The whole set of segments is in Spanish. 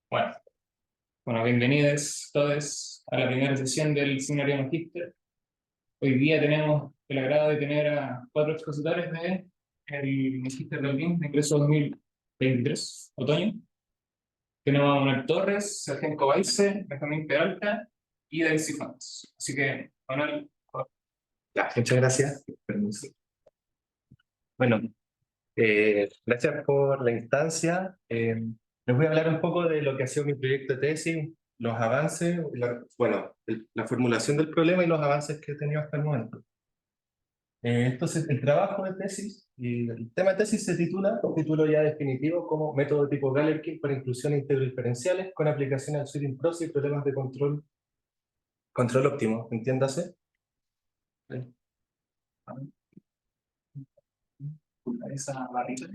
Bueno, bueno, bienvenidos todos a la primera sesión del Seminario Magíster. Hoy día tenemos el agrado de tener a cuatro expositores del Magíster del BIM de ingreso 2023, otoño. Tenemos a Manuel Torres, Sergio Cobalce, Benjamín Peralta y David Cifuentes. Así que, Manuel, Ya, muchas gracias. Permiso. Bueno, gracias por la instancia. Les voy a hablar un poco de lo que ha sido mi proyecto de tesis, los avances, la formulación del problema y los avances que he tenido hasta el momento. Entonces, el trabajo de tesis, y el tema de tesis se titula, título ya definitivo, como método tipo Galerkin para inclusión e diferenciales con aplicación al Switching Process y problemas de control óptimo, entiéndase. esa barrita.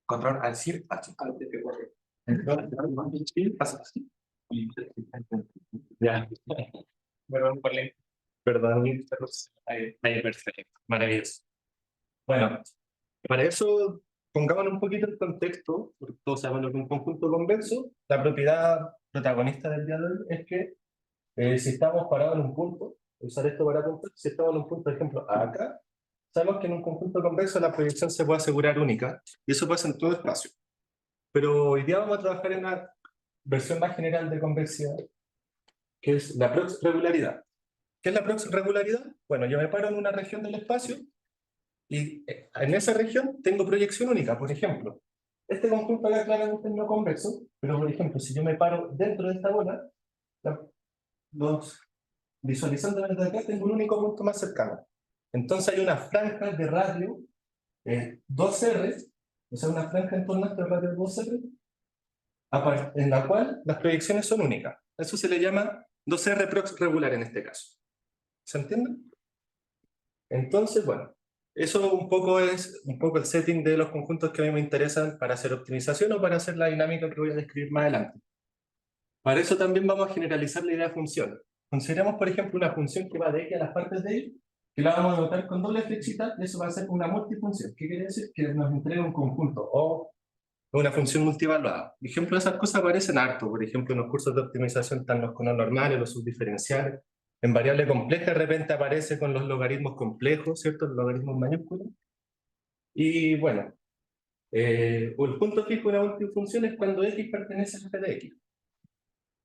Control al Shift H. Ya, Perdón por la perdón. ahí, perfecto, maravilloso. Bueno, para eso pongamos un poquito el contexto, porque todos sabemos lo que es un conjunto convexo. La propiedad protagonista del día de hoy es que si estamos parados en un punto, usar esto para contar, si estamos en un punto, por ejemplo, acá, sabemos que en un conjunto convexo la proyección se puede asegurar única, y eso pasa en todo espacio. Pero hoy día vamos a trabajar en una versión más general de convexidad, que es la prox-regularidad. ¿Qué es la prox-regularidad? Bueno, yo me paro en una región del espacio y en esa región tengo proyección única. Por ejemplo, este conjunto acá claramente es no convexo, pero por ejemplo, si yo me paro dentro de esta bola, visualizando desde acá, tengo un único punto más cercano. Entonces hay una franja de radio 2R, o sea, una franja en torno a este radio 2R, en la cual las proyecciones son únicas. Eso se le llama 2R prox regular en este caso. ¿Se entiende? Entonces, bueno, eso es un poco el setting de los conjuntos que a mí me interesan para hacer optimización o para hacer la dinámica que voy a describir más adelante. Para eso también vamos a generalizar la idea de función. Consideremos, por ejemplo, una función que va de X a las partes de Y, que la vamos a anotar con doble flechita, y eso va a ser una multifunción. ¿Qué quiere decir? Que nos entrega un conjunto o una función multivaluada. Ejemplo de esas cosas aparecen harto. Por ejemplo, en los cursos de optimización están los conos normales, los subdiferenciales. En variable compleja de repente aparece con los logaritmos complejos, ¿cierto? Los logaritmos mayúsculos. Y bueno, el punto fijo de una multifunción es cuando X pertenece a f de X.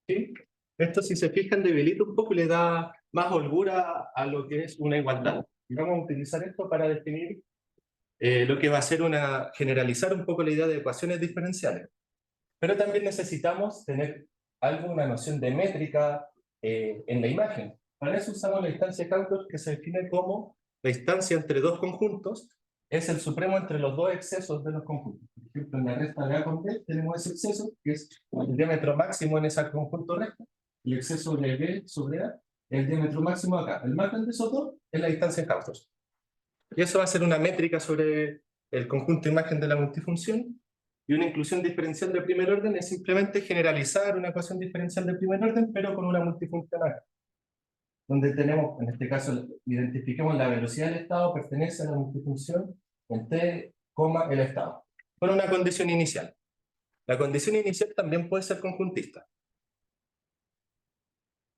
¿Sí? Esto, si se fijan, debilita un poco y le da más holgura a lo que es una igualdad. Y vamos a utilizar esto para definir lo que va a ser generalizar un poco la idea de ecuaciones diferenciales. Pero también necesitamos tener una noción de métrica en la imagen. Para eso usamos la distancia de Cantor, que se define como la distancia entre dos conjuntos, es el supremo entre los dos excesos de los conjuntos. Por ejemplo, en la recta de A con B tenemos ese exceso, que es el diámetro máximo en ese conjunto recto, y el exceso de B sobre A es el diámetro máximo acá. El margen de esos dos es la distancia de Cantor. Y eso va a ser una métrica sobre el conjunto imagen de la multifunción. Y una inclusión diferencial de primer orden es simplemente generalizar una ecuación diferencial de primer orden, pero con una multifunción acá. Donde tenemos, en este caso, identifiquemos la velocidad del estado pertenece a la multifunción en t, el estado. Con una condición inicial. La condición inicial también puede ser conjuntista.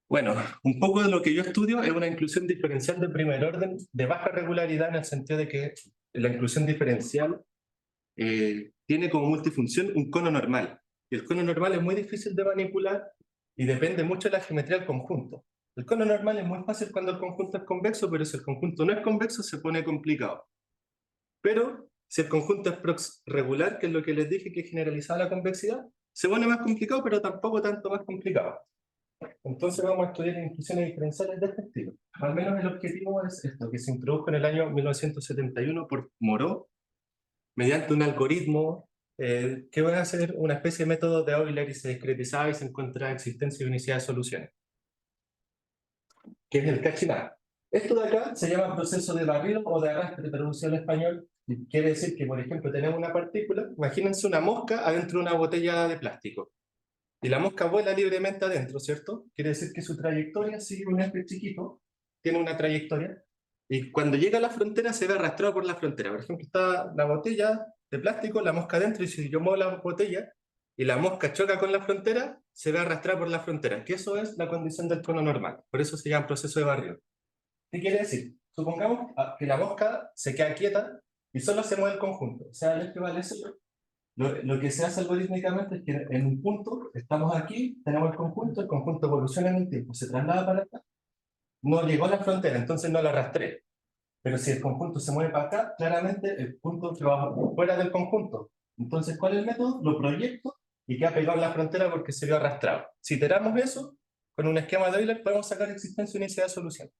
Bueno, un poco de lo que yo estudio es una inclusión diferencial de primer orden de baja regularidad, en el sentido de que la inclusión diferencial tiene como multifunción un cono normal. Y el cono normal es muy difícil de manipular y depende mucho de la geometría del conjunto. El cono normal es muy fácil cuando el conjunto es convexo, pero si el conjunto no es convexo se pone complicado. Pero si el conjunto es regular, que es lo que les dije que generalizaba la convexidad, se pone más complicado, pero tampoco tanto más complicado. Entonces vamos a estudiar inclusiones diferenciales de este estilo. Al menos el objetivo es esto, que se introdujo en el año 1971 por Moreau, mediante un algoritmo que va a ser una especie de método de Euler, y se discretizaba y se encuentra existencia y unicidad de soluciones, que es el Cachinat. Esto de acá se llama proceso de barrido o de arrastre, traducido al español, y quiere decir que, por ejemplo, tenemos una partícula, imagínense una mosca adentro de una botella de plástico, y la mosca vuela libremente adentro, ¿cierto? Quiere decir que su trayectoria sigue un eje chiquito, tiene una trayectoria, y cuando llega a la frontera se ve arrastrado por la frontera. Por ejemplo, está la botella de plástico, la mosca adentro, y si yo muevo la botella y la mosca choca con la frontera, se ve arrastrada por la frontera, que eso es la condición del cono normal. Por eso se llama proceso de barrido. ¿Qué quiere decir? Supongamos que la mosca se queda quieta y solo se mueve el conjunto. O sea, el F vale 0. Lo que se hace algorítmicamente es que en un punto, estamos aquí, tenemos el conjunto evoluciona en el tiempo, se traslada para acá, no llegó a la frontera, entonces no la arrastré. Pero si el conjunto se mueve para acá, claramente el punto se va fuera del conjunto. Entonces, ¿cuál es el método? Lo proyecto y queda pegado en la frontera porque se vio arrastrado. Si iteramos eso, con un esquema de Euler podemos sacar existencia y unicidad de solución.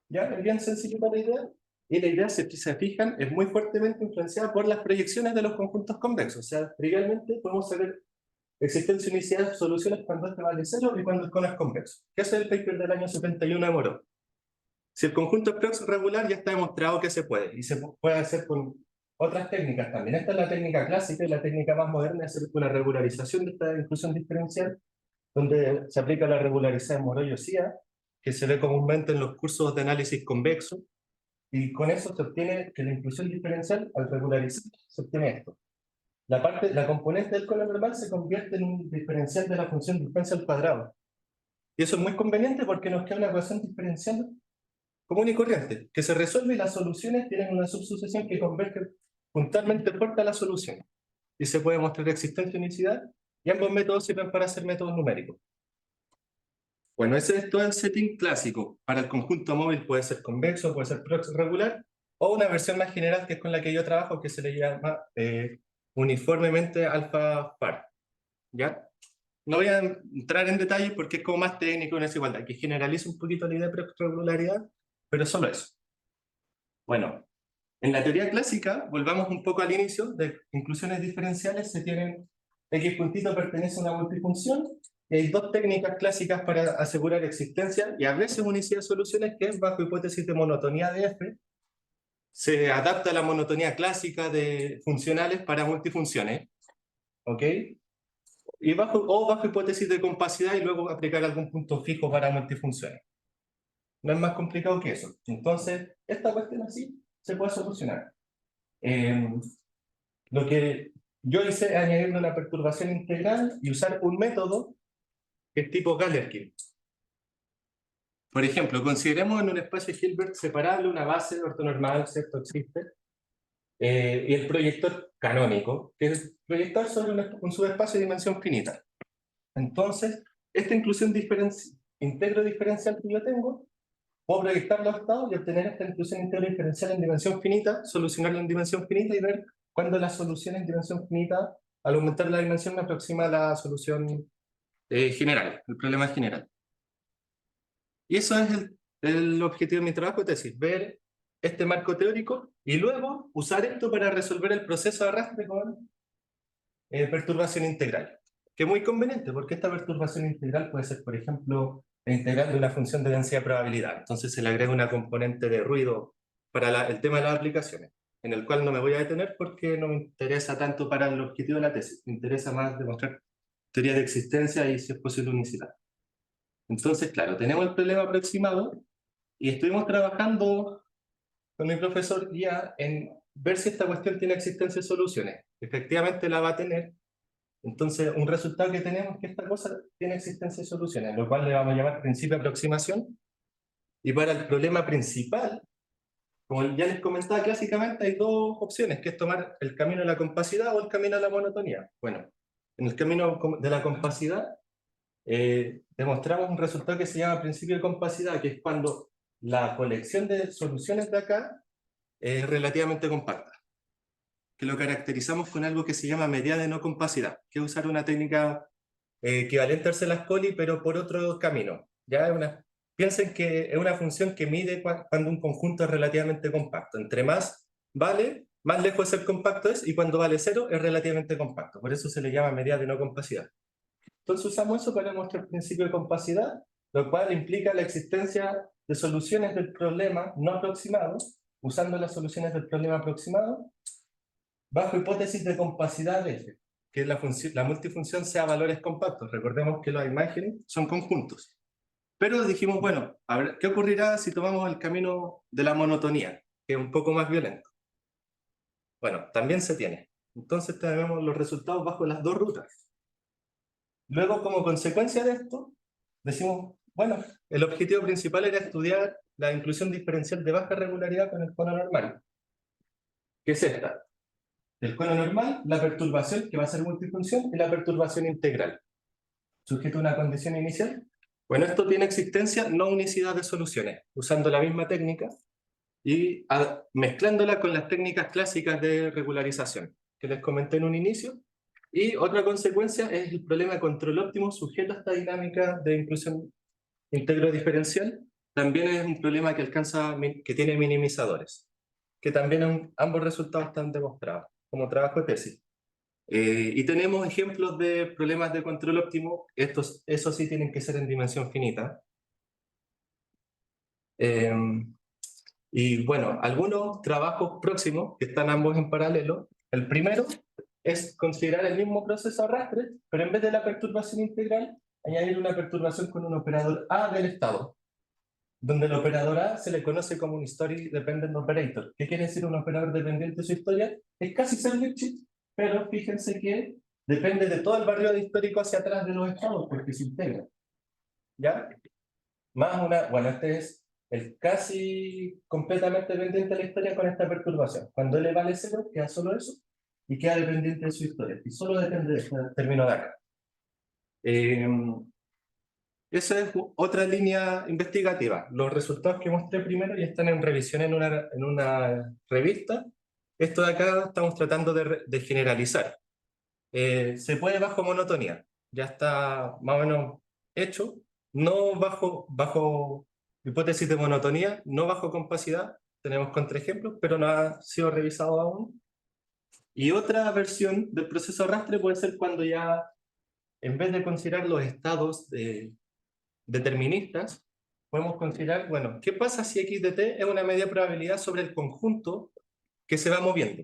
¿Ya? Es bien sencillo la idea. Y la idea, si se fijan, es muy fuertemente influenciada por las proyecciones de los conjuntos convexos. O sea, trivialmente podemos saber existencia y unicidad de soluciones cuando este vale 0 y cuando el cono es convexo. Que ese es el paper del año 71 de Moreau. Si el conjunto es prox regular, ya está demostrado que se puede. Y se puede hacer con otras técnicas también. Esta es la técnica clásica y la técnica más moderna es hacer con la regularización de esta inclusión diferencial, donde se aplica la regularizada en Moreau-Josiah, que se ve comúnmente en los cursos de análisis convexo. Y con eso se obtiene que la inclusión diferencial, al regularizar, se obtiene esto. La componente del cono normal se convierte en un diferencial de la función diferencial al cuadrado. Y eso es muy conveniente porque nos queda una ecuación diferencial común y corriente, que se resuelve y las soluciones tienen una subsucesión que converge puntualmente fuerte a la solución. Y se puede mostrar existencia y unicidad, y ambos métodos sirven para hacer métodos numéricos. Bueno, ese es todo el setting clásico. Para el conjunto móvil puede ser convexo, puede ser prox regular, o una versión más general que es con la que yo trabajo, que se le llama uniformemente alfa par. ¿Ya? No voy a entrar en detalle porque es como más técnico en desigualdad, que generaliza un poquito la idea de prox regularidad, pero solo eso. Bueno, en la teoría clásica, volvamos un poco al inicio, de inclusiones diferenciales se tienen x puntito pertenece a una multifunción, y hay dos técnicas clásicas para asegurar existencia, y a veces unicidad de soluciones, que es bajo hipótesis de monotonía de f, se adapta a la monotonía clásica de funcionales para multifunciones, ¿ok? Y bajo hipótesis de compacidad y luego aplicar algún punto fijo para multifunciones. No es más complicado que eso. Entonces, esta cuestión así se puede solucionar. Lo que yo hice es añadirle una perturbación integral y usar un método que es tipo Galerkin. Por ejemplo, consideremos en un espacio Hilbert separable una base ortonormal, ¿cierto? Existe. Y el proyector canónico, que es proyectar sobre un subespacio de dimensión finita. Entonces, esta inclusión integro diferencial que yo tengo, puedo proyectarlo a estado y obtener esta inclusión integro diferencial en dimensión finita, solucionarla en dimensión finita y ver cuándo la solución en dimensión finita, al aumentar la dimensión, me aproxima a la solución general, el problema general. Y eso es el objetivo de mi trabajo, es decir, ver este marco teórico y luego usar esto para resolver el proceso de arrastre con perturbación integral. Que es muy conveniente, porque esta perturbación integral puede ser, por ejemplo, la integral de una función de densidad de probabilidad. Entonces se le agrega una componente de ruido para el tema de las aplicaciones, en el cual no me voy a detener porque no me interesa tanto para el objetivo de la tesis. Me interesa más demostrar teoría de existencia y, si es posible, unicidad. Entonces, claro, tenemos el problema aproximado y estuvimos trabajando con mi profesor ya en ver si esta cuestión tiene existencia y soluciones. Efectivamente la va a tener. Entonces, un resultado que tenemos es que esta cosa tiene existencia y soluciones, lo cual le vamos a llamar principio de aproximación. Y para el problema principal, como ya les comentaba, clásicamente hay dos opciones, que es tomar el camino de la compacidad o el camino de la monotonía. Bueno, en el camino de la compacidad demostramos un resultado que se llama principio de compacidad, que es cuando la colección de soluciones de acá es relativamente compacta, que lo caracterizamos con algo que se llama medida de no compacidad, que es usar una técnica equivalente a Arcellascoli, pero por otro camino. ¿Ya? Piensen que es una función que mide cuando un conjunto es relativamente compacto. Entre más vale, más lejos de ser compacto es, y cuando vale 0 es relativamente compacto. Por eso se le llama medida de no compacidad. Entonces usamos eso para mostrar el principio de compacidad, lo cual implica la existencia de soluciones del problema no aproximado, usando las soluciones del problema aproximado, bajo hipótesis de compacidad de F, que la multifunción sea valores compactos. Recordemos que las imágenes son conjuntos. Pero dijimos, bueno, a ver, ¿qué ocurrirá si tomamos el camino de la monotonía, que es un poco más violento? Bueno, también se tiene. Entonces tenemos los resultados bajo las dos rutas. Luego, como consecuencia de esto, decimos, bueno, el objetivo principal era estudiar la inclusión diferencial de baja regularidad con el cono normal. ¿Qué es esta? El cono normal, la perturbación, que va a ser multifunción, y la perturbación integral. Sujeto a una condición inicial. Bueno, esto tiene existencia no unicidad de soluciones, usando la misma técnica y mezclándola con las técnicas clásicas de regularización, que les comenté en un inicio. Y otra consecuencia es el problema de control óptimo sujeto a esta dinámica de inclusión íntegro diferencial. También es un problema que tiene minimizadores, que también ambos resultados están demostrados como trabajo de tesis. Y tenemos ejemplos de problemas de control óptimo. Esos sí tienen que ser en dimensión finita. Y bueno, algunos trabajos próximos que están ambos en paralelo. El primero es considerar el mismo proceso arrastre, pero en vez de la perturbación integral, añadir una perturbación con un operador A del estado, donde el operador A se le conoce como un History Dependent Operator. ¿Qué quiere decir un operador dependiente de su historia? Es casi ser Lipschitz, pero fíjense que depende de todo el barrio histórico hacia atrás de los estados, porque se integra. ¿Ya? Más una, bueno, este es el casi completamente dependiente de la historia con esta perturbación. Cuando L vale 0, queda solo eso, y queda dependiente de su historia. Y solo depende de este término de acá. Esa es otra línea investigativa. Los resultados que mostré primero ya están en revisión en una revista. Esto de acá estamos tratando de generalizar. Se puede bajo monotonía. Ya está más o menos hecho. No bajo hipótesis de monotonía, no bajo compacidad. Tenemos contraejemplos, pero no ha sido revisado aún. Y otra versión del proceso arrastre puede ser cuando ya, en vez de considerar los estados deterministas, podemos considerar, bueno, ¿qué pasa si x de t es una media probabilidad sobre el conjunto que se va moviendo?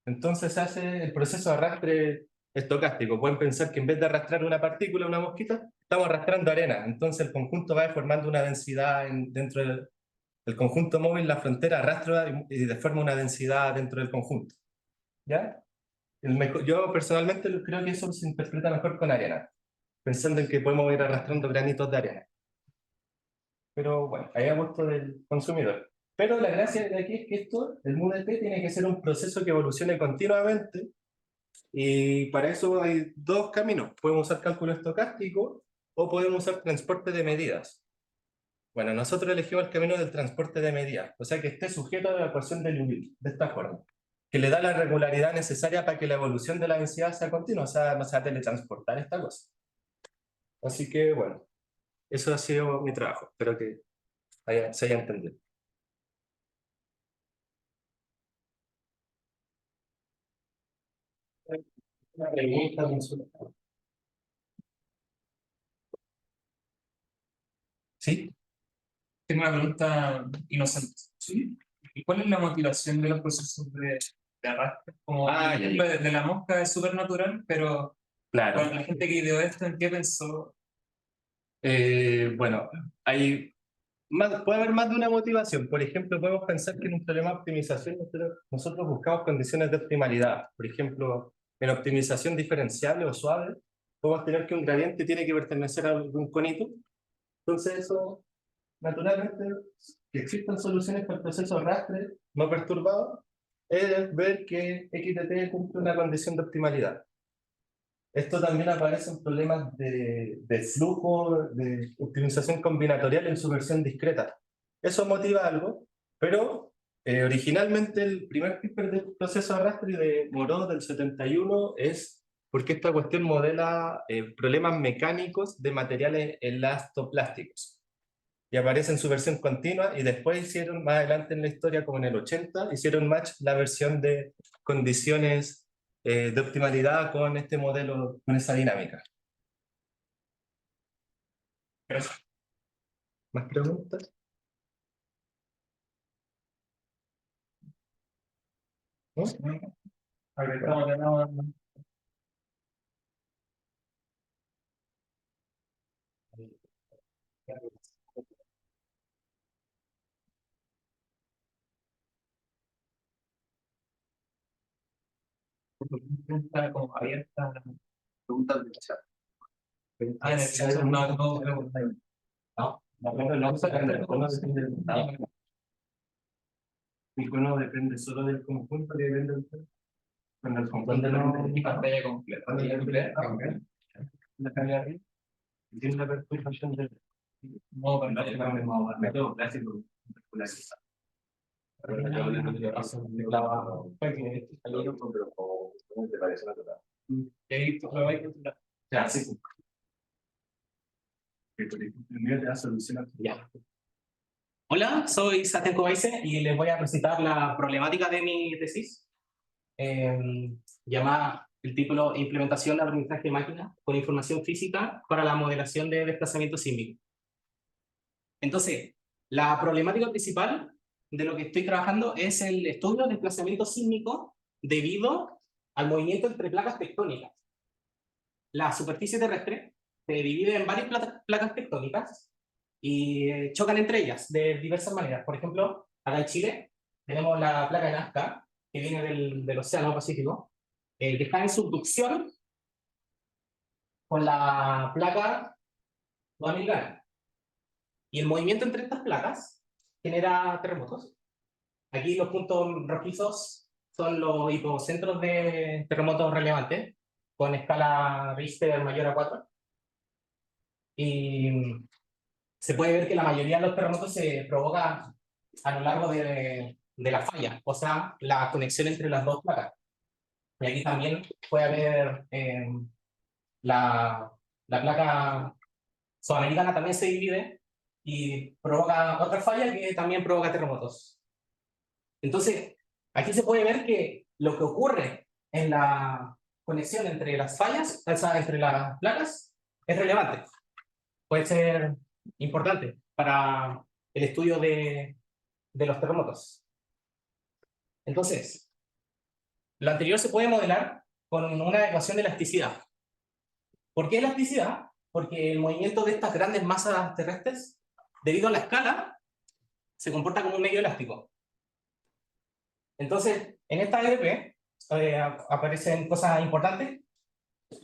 Entonces hace el proceso de arrastre estocástico. Pueden pensar que en vez de arrastrar una partícula, una mosquita, estamos arrastrando arena. Entonces el conjunto va formando una densidad dentro del conjunto móvil, la frontera arrastra y forma una densidad dentro del conjunto. ¿Ya? Yo personalmente creo que eso se interpreta mejor con arena, pensando en que podemos ir arrastrando granitos de arena. Pero bueno, ahí a gusto del consumidor. Pero la gracia de aquí es que esto, el MUDT, tiene que ser un proceso que evolucione continuamente, y para eso hay dos caminos. Podemos usar cálculo estocástico o podemos usar transporte de medidas. Bueno, nosotros elegimos el camino del transporte de medidas, o sea que esté sujeto a la ecuación de Liouville, de esta forma, que le da la regularidad necesaria para que la evolución de la densidad sea continua, o sea, no sea teletransportar esta cosa. Así que bueno, eso ha sido mi trabajo. Espero que se haya entendido. Una pregunta, consulta. ¿Sí? Tengo una pregunta inocente. Sí. ¿Y cuál es la motivación de los procesos de arrastre? Como Ah, el ya, ejemplo ya. de la mosca es súper natural, pero Claro. para la gente que ideó esto, ¿en qué pensó? Bueno, puede haber más de una motivación. Por ejemplo, podemos pensar que en un problema de optimización nosotros buscamos condiciones de optimalidad. Por ejemplo, en optimización diferenciable o suave, podemos tener que un gradiente tiene que pertenecer a algún conito. Entonces eso, naturalmente, que existan soluciones para el proceso de arrastre no perturbado, es ver que x de t cumple una condición de optimalidad. Esto también aparece en problemas de flujo, de optimización combinatorial en su versión discreta. Eso motiva algo, pero originalmente el primer paper del proceso de arrastre de Moreau del 71 es porque esta cuestión modela problemas mecánicos de materiales elastoplásticos. Y aparece en su versión continua, y después hicieron, más adelante en la historia, como en el 80, hicieron match la versión de condiciones de optimalidad con este modelo, con esa dinámica. Gracias. ¿Más preguntas? ¿No? A ver, estamos de nuevo. Está como abierta. Preguntas del chat. Ah, en el chat no pregunta. No, no usa Y uno depende solo del conjunto que depende del. Cuando el conjunto y pantalla completa. Pantalla completa. la cambia arriba, y tiene una perturbación de. No, pantalla Método clásico. Ya, sí. Ya. Hola, soy Sebastián Cobaise y les voy a presentar la problemática de mi tesis, llamada el título Implementación de aprendizaje de máquina con información física para la modelación de desplazamiento sísmico. Entonces, la problemática principal de lo que estoy trabajando es el estudio del desplazamiento sísmico debido al movimiento entre placas tectónicas. La superficie terrestre se divide en varias placas tectónicas y chocan entre ellas de diversas maneras. Por ejemplo, acá en Chile tenemos la placa de Nazca, que viene del Océano Pacífico, que está en subducción con la placa sudamericana. Y el movimiento entre estas placas genera terremotos. Aquí los puntos rojizos son los hipocentros de terremotos relevantes, con escala Richter mayor a 4. Y se puede ver que la mayoría de los terremotos se provoca a lo largo de la falla, o sea, la conexión entre las dos placas. Y aquí también puede haber la placa sudamericana también se divide y provoca otra falla que también provoca terremotos. Entonces, aquí se puede ver que lo que ocurre en la conexión entre las fallas, o sea, entre las placas, es relevante. Puede ser importante para el estudio de los terremotos. Entonces, lo anterior se puede modelar con una ecuación de elasticidad. ¿Por qué elasticidad? Porque el movimiento de estas grandes masas terrestres, debido a la escala, se comporta como un medio elástico. Entonces, en esta EDP aparecen cosas importantes.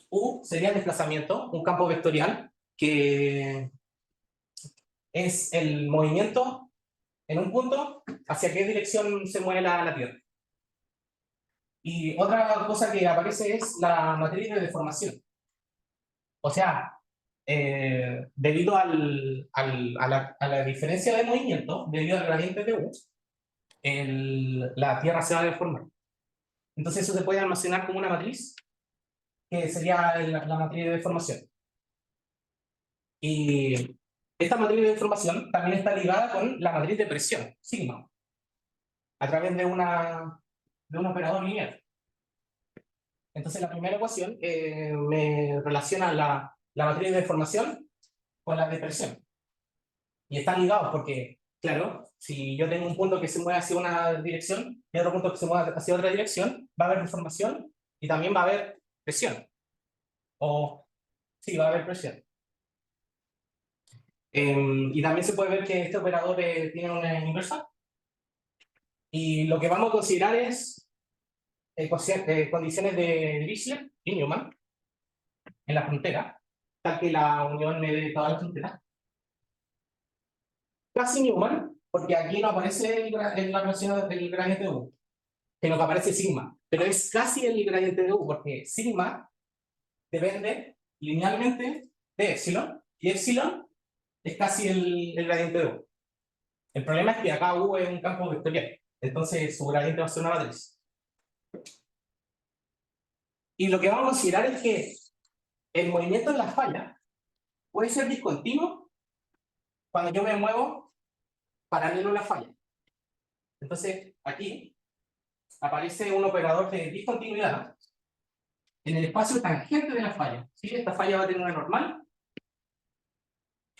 U sería el desplazamiento, un campo vectorial que es el movimiento en un punto hacia qué dirección se mueve la Tierra. Y otra cosa que aparece es la matriz de deformación. O sea, debido a la diferencia de movimiento, debido al gradiente de U, la Tierra se va a deformar. Entonces eso se puede almacenar como una matriz, que sería la matriz de deformación. Y esta matriz de deformación también está ligada con la matriz de presión, sigma, a través de un operador lineal. Entonces la primera ecuación me relaciona la matriz de deformación con la de presión. Y están ligados porque, claro, si yo tengo un punto que se mueve hacia una dirección y otro punto que se mueve hacia otra dirección, va a haber deformación y también va a haber presión. O, sí, va a haber presión. Y también se puede ver que este operador tiene una inversa. Y lo que vamos a considerar es condiciones de Dirichlet y Newman en la frontera, tal que la unión me dé toda la frontera. Casi Newman, porque aquí no aparece en la relación del gradiente de U, sino que aparece sigma, pero es casi el gradiente de U, porque sigma depende linealmente de epsilon, y epsilon es casi el gradiente de U. El problema es que acá U es un campo vectorial, entonces su gradiente va a ser una matriz. Y lo que vamos a considerar es que el movimiento en la falla puede ser discontinuo cuando yo me muevo paralelo a la falla. Entonces, aquí aparece un operador de discontinuidad en el espacio tangente de la falla. ¿Sí? Esta falla va a tener una normal,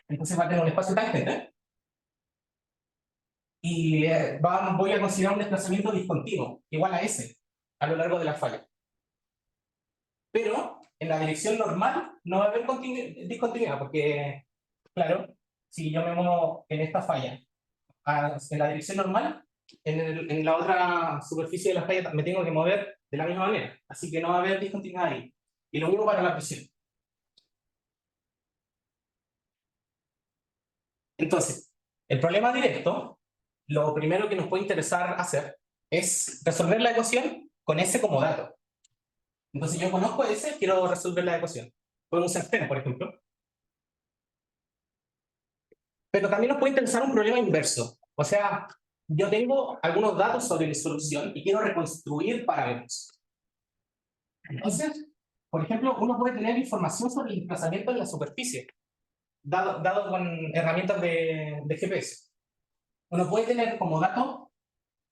entonces va a tener un espacio tangente. Y voy a considerar un desplazamiento discontinuo, igual a S, a lo largo de la falla. Pero en la dirección normal no va a haber discontinuidad, porque, claro, si yo me muevo en esta falla, en la dirección normal, en la otra superficie de la falla me tengo que mover de la misma manera. Así que no va a haber discontinuidad ahí. Y lo mismo para la presión. Entonces, el problema directo, lo primero que nos puede interesar hacer es resolver la ecuación con S como dato. Entonces yo conozco S, quiero resolver la ecuación. Podemos usar TEN, por ejemplo. Pero también nos puede interesar un problema inverso. O sea, yo tengo algunos datos sobre mi solución y quiero reconstruir parámetros. Entonces, por ejemplo, uno puede tener información sobre el desplazamiento en la superficie, dado con herramientas de GPS. Uno puede tener como dato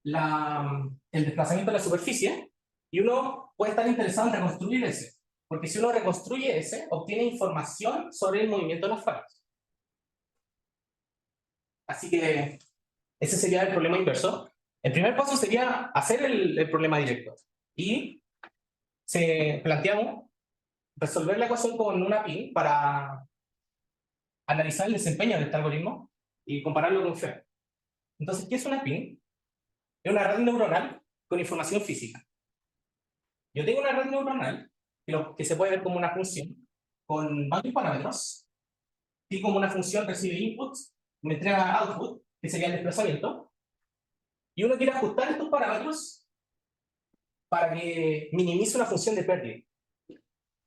el desplazamiento de la superficie y uno puede estar interesado en reconstruir ese. Porque si uno reconstruye ese, obtiene información sobre el movimiento de las fallas. Así que ese sería el problema inverso. El primer paso sería hacer el problema directo. Y planteamos resolver la ecuación con una PIN para analizar el desempeño de este algoritmo y compararlo con FEM. Entonces, ¿qué es una PIN? Es una red neuronal con información física. Yo tengo una red neuronal que se puede ver como una función con varios parámetros y como una función recibe inputs, me entrega output, que sería el desplazamiento, y uno quiere ajustar estos parámetros para que minimice una función de pérdida.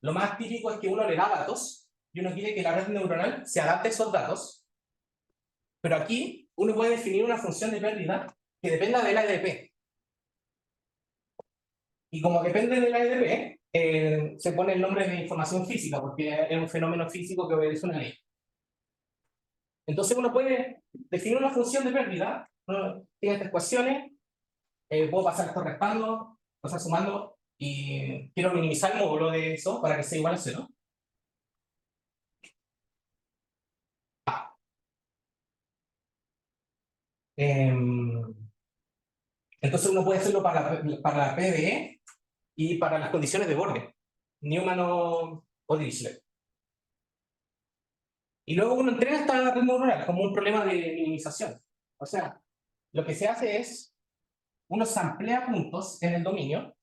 Lo más típico es que uno le da datos y uno quiere que la red neuronal se adapte a esos datos, pero aquí uno puede definir una función de pérdida que dependa de la EDP. Y como depende de la EDP, se pone el nombre de información física, porque es un fenómeno físico que obedece una ley. Entonces uno puede definir una función de pérdida, tiene estas ecuaciones, puedo pasar esto restando, pasar sumando, y quiero minimizar el módulo de eso para que sea igual a 0. Entonces uno puede hacerlo para la PDE y para las condiciones de borde, Newman o Dirichlet. Y luego uno entrega esta red neuronal como un problema de minimización. O sea, lo que se hace es, uno samplea puntos en el dominio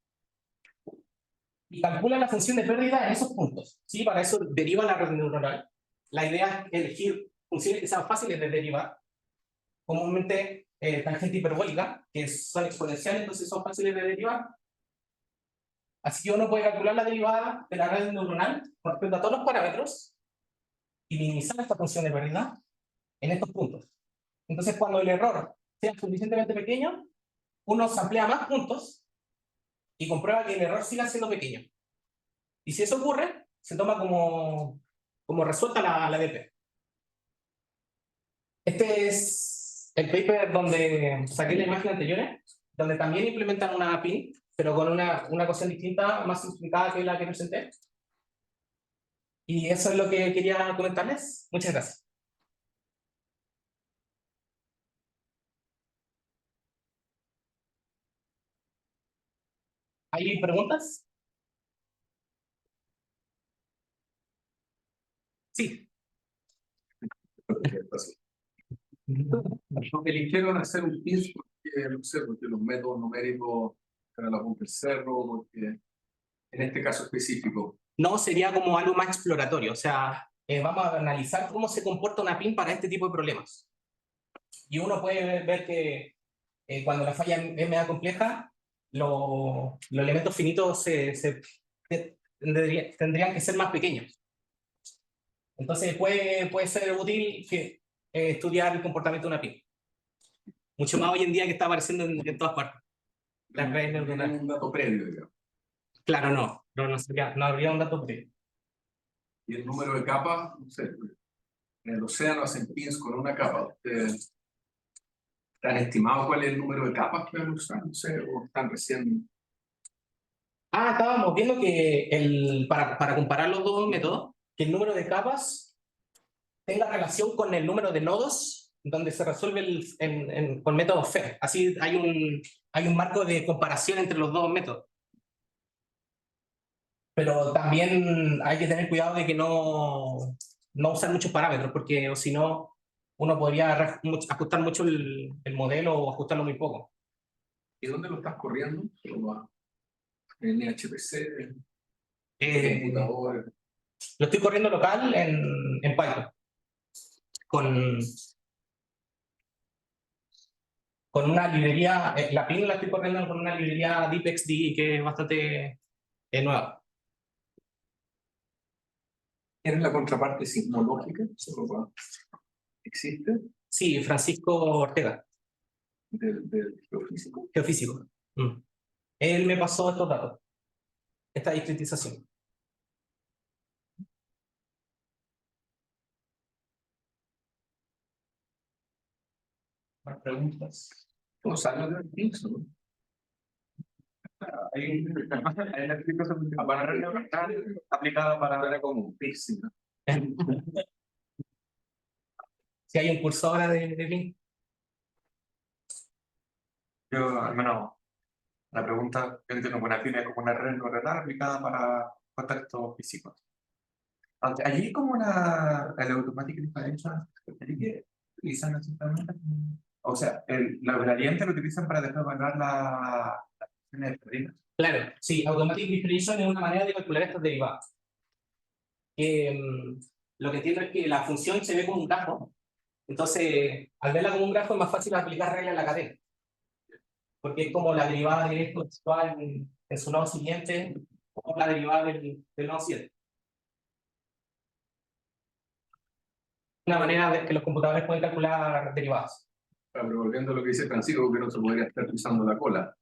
y calcula la función de pérdida en esos puntos. ¿Sí? Para eso deriva la red neuronal. La idea es elegir funciones que sean fáciles de derivar, comúnmente tangente hiperbólica, que son exponenciales, entonces son fáciles de derivar. Así que uno puede calcular la derivada de la red neuronal con respecto a todos los parámetros y minimizar esta función de pérdida en estos puntos. Entonces, cuando el error sea suficientemente pequeño, uno samplea más puntos y comprueba que el error siga siendo pequeño. Y si eso ocurre, se toma como resuelta la DP. Este es el paper donde saqué la imagen anterior, donde también implementan una PIN, pero con una ecuación distinta, más simplificada que la que presenté. Y eso es lo que quería comentarles. Muchas gracias. ¿Hay preguntas? Sí. Nos eligieron hacer un PIS porque, no sé, porque los métodos numéricos eran la punta del cerro, porque en este caso específico. No, sería como algo más exploratorio. O sea, vamos a analizar cómo se comporta una PIN para este tipo de problemas. Y uno puede ver que cuando la falla es media compleja, los elementos finitos tendrían que ser más pequeños. Entonces puede ser útil estudiar el comportamiento de una PIN. Mucho más hoy en día que está apareciendo en todas partes. Las redes neuronales. Un dato previo, digamos. Claro, no habría un dato previo. Y el número de capas, no sé, en el océano hacen pins con una capa. ¿Ustedes han estimado cuál es el número de capas que van a usar? No sé, o están recién. Estábamos viendo que para comparar los dos métodos, que el número de capas tenga relación con el número de nodos donde se resuelve con método FEM. Así hay un marco de comparación entre los dos métodos. Pero también hay que tener cuidado de que no usar muchos parámetros, porque o si no, uno podría ajustar mucho el modelo o ajustarlo muy poco. ¿Y dónde lo estás corriendo? ¿Lo va en HPC, Eh, computador? lo estoy corriendo local en Python, con, con una librería, la PIN la estoy corriendo con una librería DeepXD que es bastante nueva. ¿Tienes la contraparte sismológica? ¿Existe? Sí, Francisco Ortega, Del geofísico. geofísico. Mm. Él me pasó estos datos, esta discretización. Más preguntas. Todos años de pienso, ¿no? Hay una explicación para aplicada para como un piercing, ¿no? Si hay un curso ahora de PIN. Yo, al menos, la pregunta que entiendo con afín es como una red neuronal aplicada para contactos físicos. Aunque allí hay como la automática diferencia que utilizan exactamente. O sea, la gradiente lo utilizan para después evaluar la funciones de Schrödinger. Claro, sí, Automatic Differentiation es una manera de calcular estas derivadas. Lo que entiendo es que la función se ve como un grafo, entonces al verla como un grafo es más fácil aplicar reglas en la cadena, porque es como la derivada de esto textual en su lado siguiente o la derivada del lado siguiente. Una manera de que los computadores pueden calcular derivadas. Pero volviendo a lo que dice Francisco, que no se podría estar usando la cola.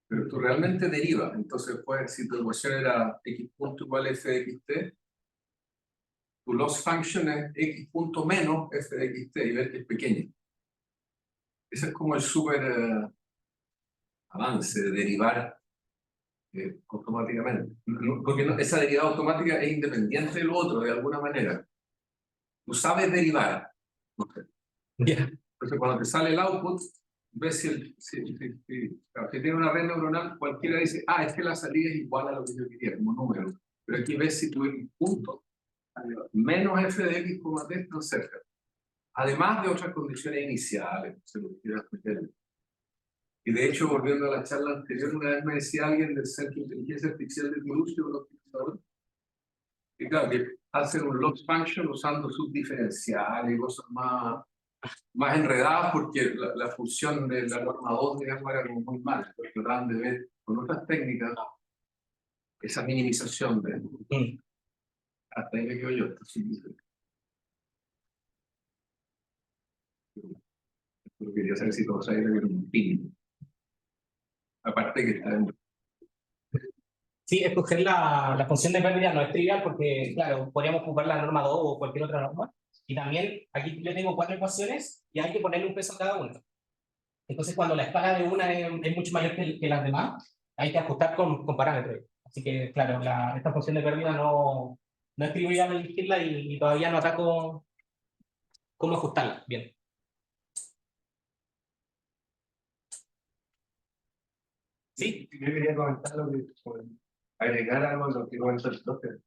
Pero tú realmente derivas. Entonces, pues, si tu ecuación era x punto igual f de xt, tu loss function es x punto menos f de xt y ver que es pequeño. Ese es como el súper avance de derivar automáticamente. Porque esa derivada automática es independiente del otro, de alguna manera. Tú sabes derivar. Yeah. Entonces, cuando te sale el output, ves claro, si tiene una red neuronal, cualquiera dice, ah, es que la salida es igual a lo que yo quería, como número. Pero aquí ves si tuve un punto, menos f de x, t están cerca. Además de otras condiciones iniciales, se lo quiero explicar. Y de hecho, volviendo a la charla anterior, una vez me decía alguien del Centro de Inteligencia Artificial de Toulouse, un optimizador, y claro, que hacen un loss function usando subdiferenciales y cosas más enredadas porque la función de la norma 2, digamos, era como muy mala, porque trataban de ver con otras técnicas esa minimización de... Hasta ahí me quedo yo. Pero quería saber si todos sabían que era un pin. Aparte que está en... Sí, escoger la función de pérdida no es trivial porque, claro, podríamos ocupar la norma 2 o cualquier otra norma. Y también aquí yo tengo 4 ecuaciones y hay que ponerle un peso a cada una. Entonces, cuando la escala de una es mucho mayor que las demás, hay que ajustar con parámetros. Así que, claro, esta función de pérdida no es trivial elegirla y todavía no ataco cómo ajustarla. Bien. Sí, Yo quería comentar lo que, agregar algo a lo que comentó el doctor.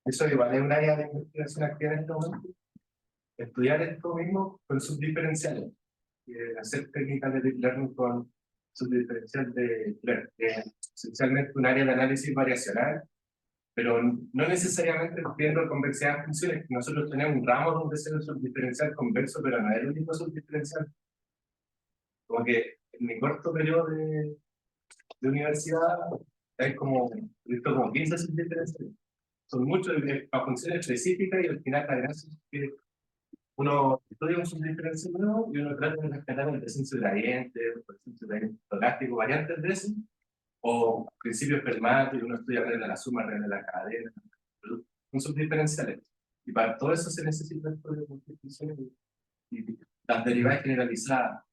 Eso igual es un área de investigación activa en este momento. Estudiar esto mismo con subdiferenciales. Hacer técnicas de deep learning con subdiferencial de Clerk, que es esencialmente un área de análisis variacional, pero no necesariamente viendo convexidad de funciones. Nosotros tenemos un ramo donde se ve el subdiferencial convexo, pero no es el único subdiferencial. Como que en mi corto periodo de universidad hay como, he visto como 15 subdiferenciales. Son muchos para funciones específicas y al final la gracia es que uno estudia un subdiferencial nuevo y uno trata de rescatar el descenso gradiente, el descenso gradiente elástico, variantes de eso, o principios permanentes, uno estudia la suma real de la cadena, un subdiferenciales. Y para todo eso se necesita esto de multiplicación y las derivadas generalizadas.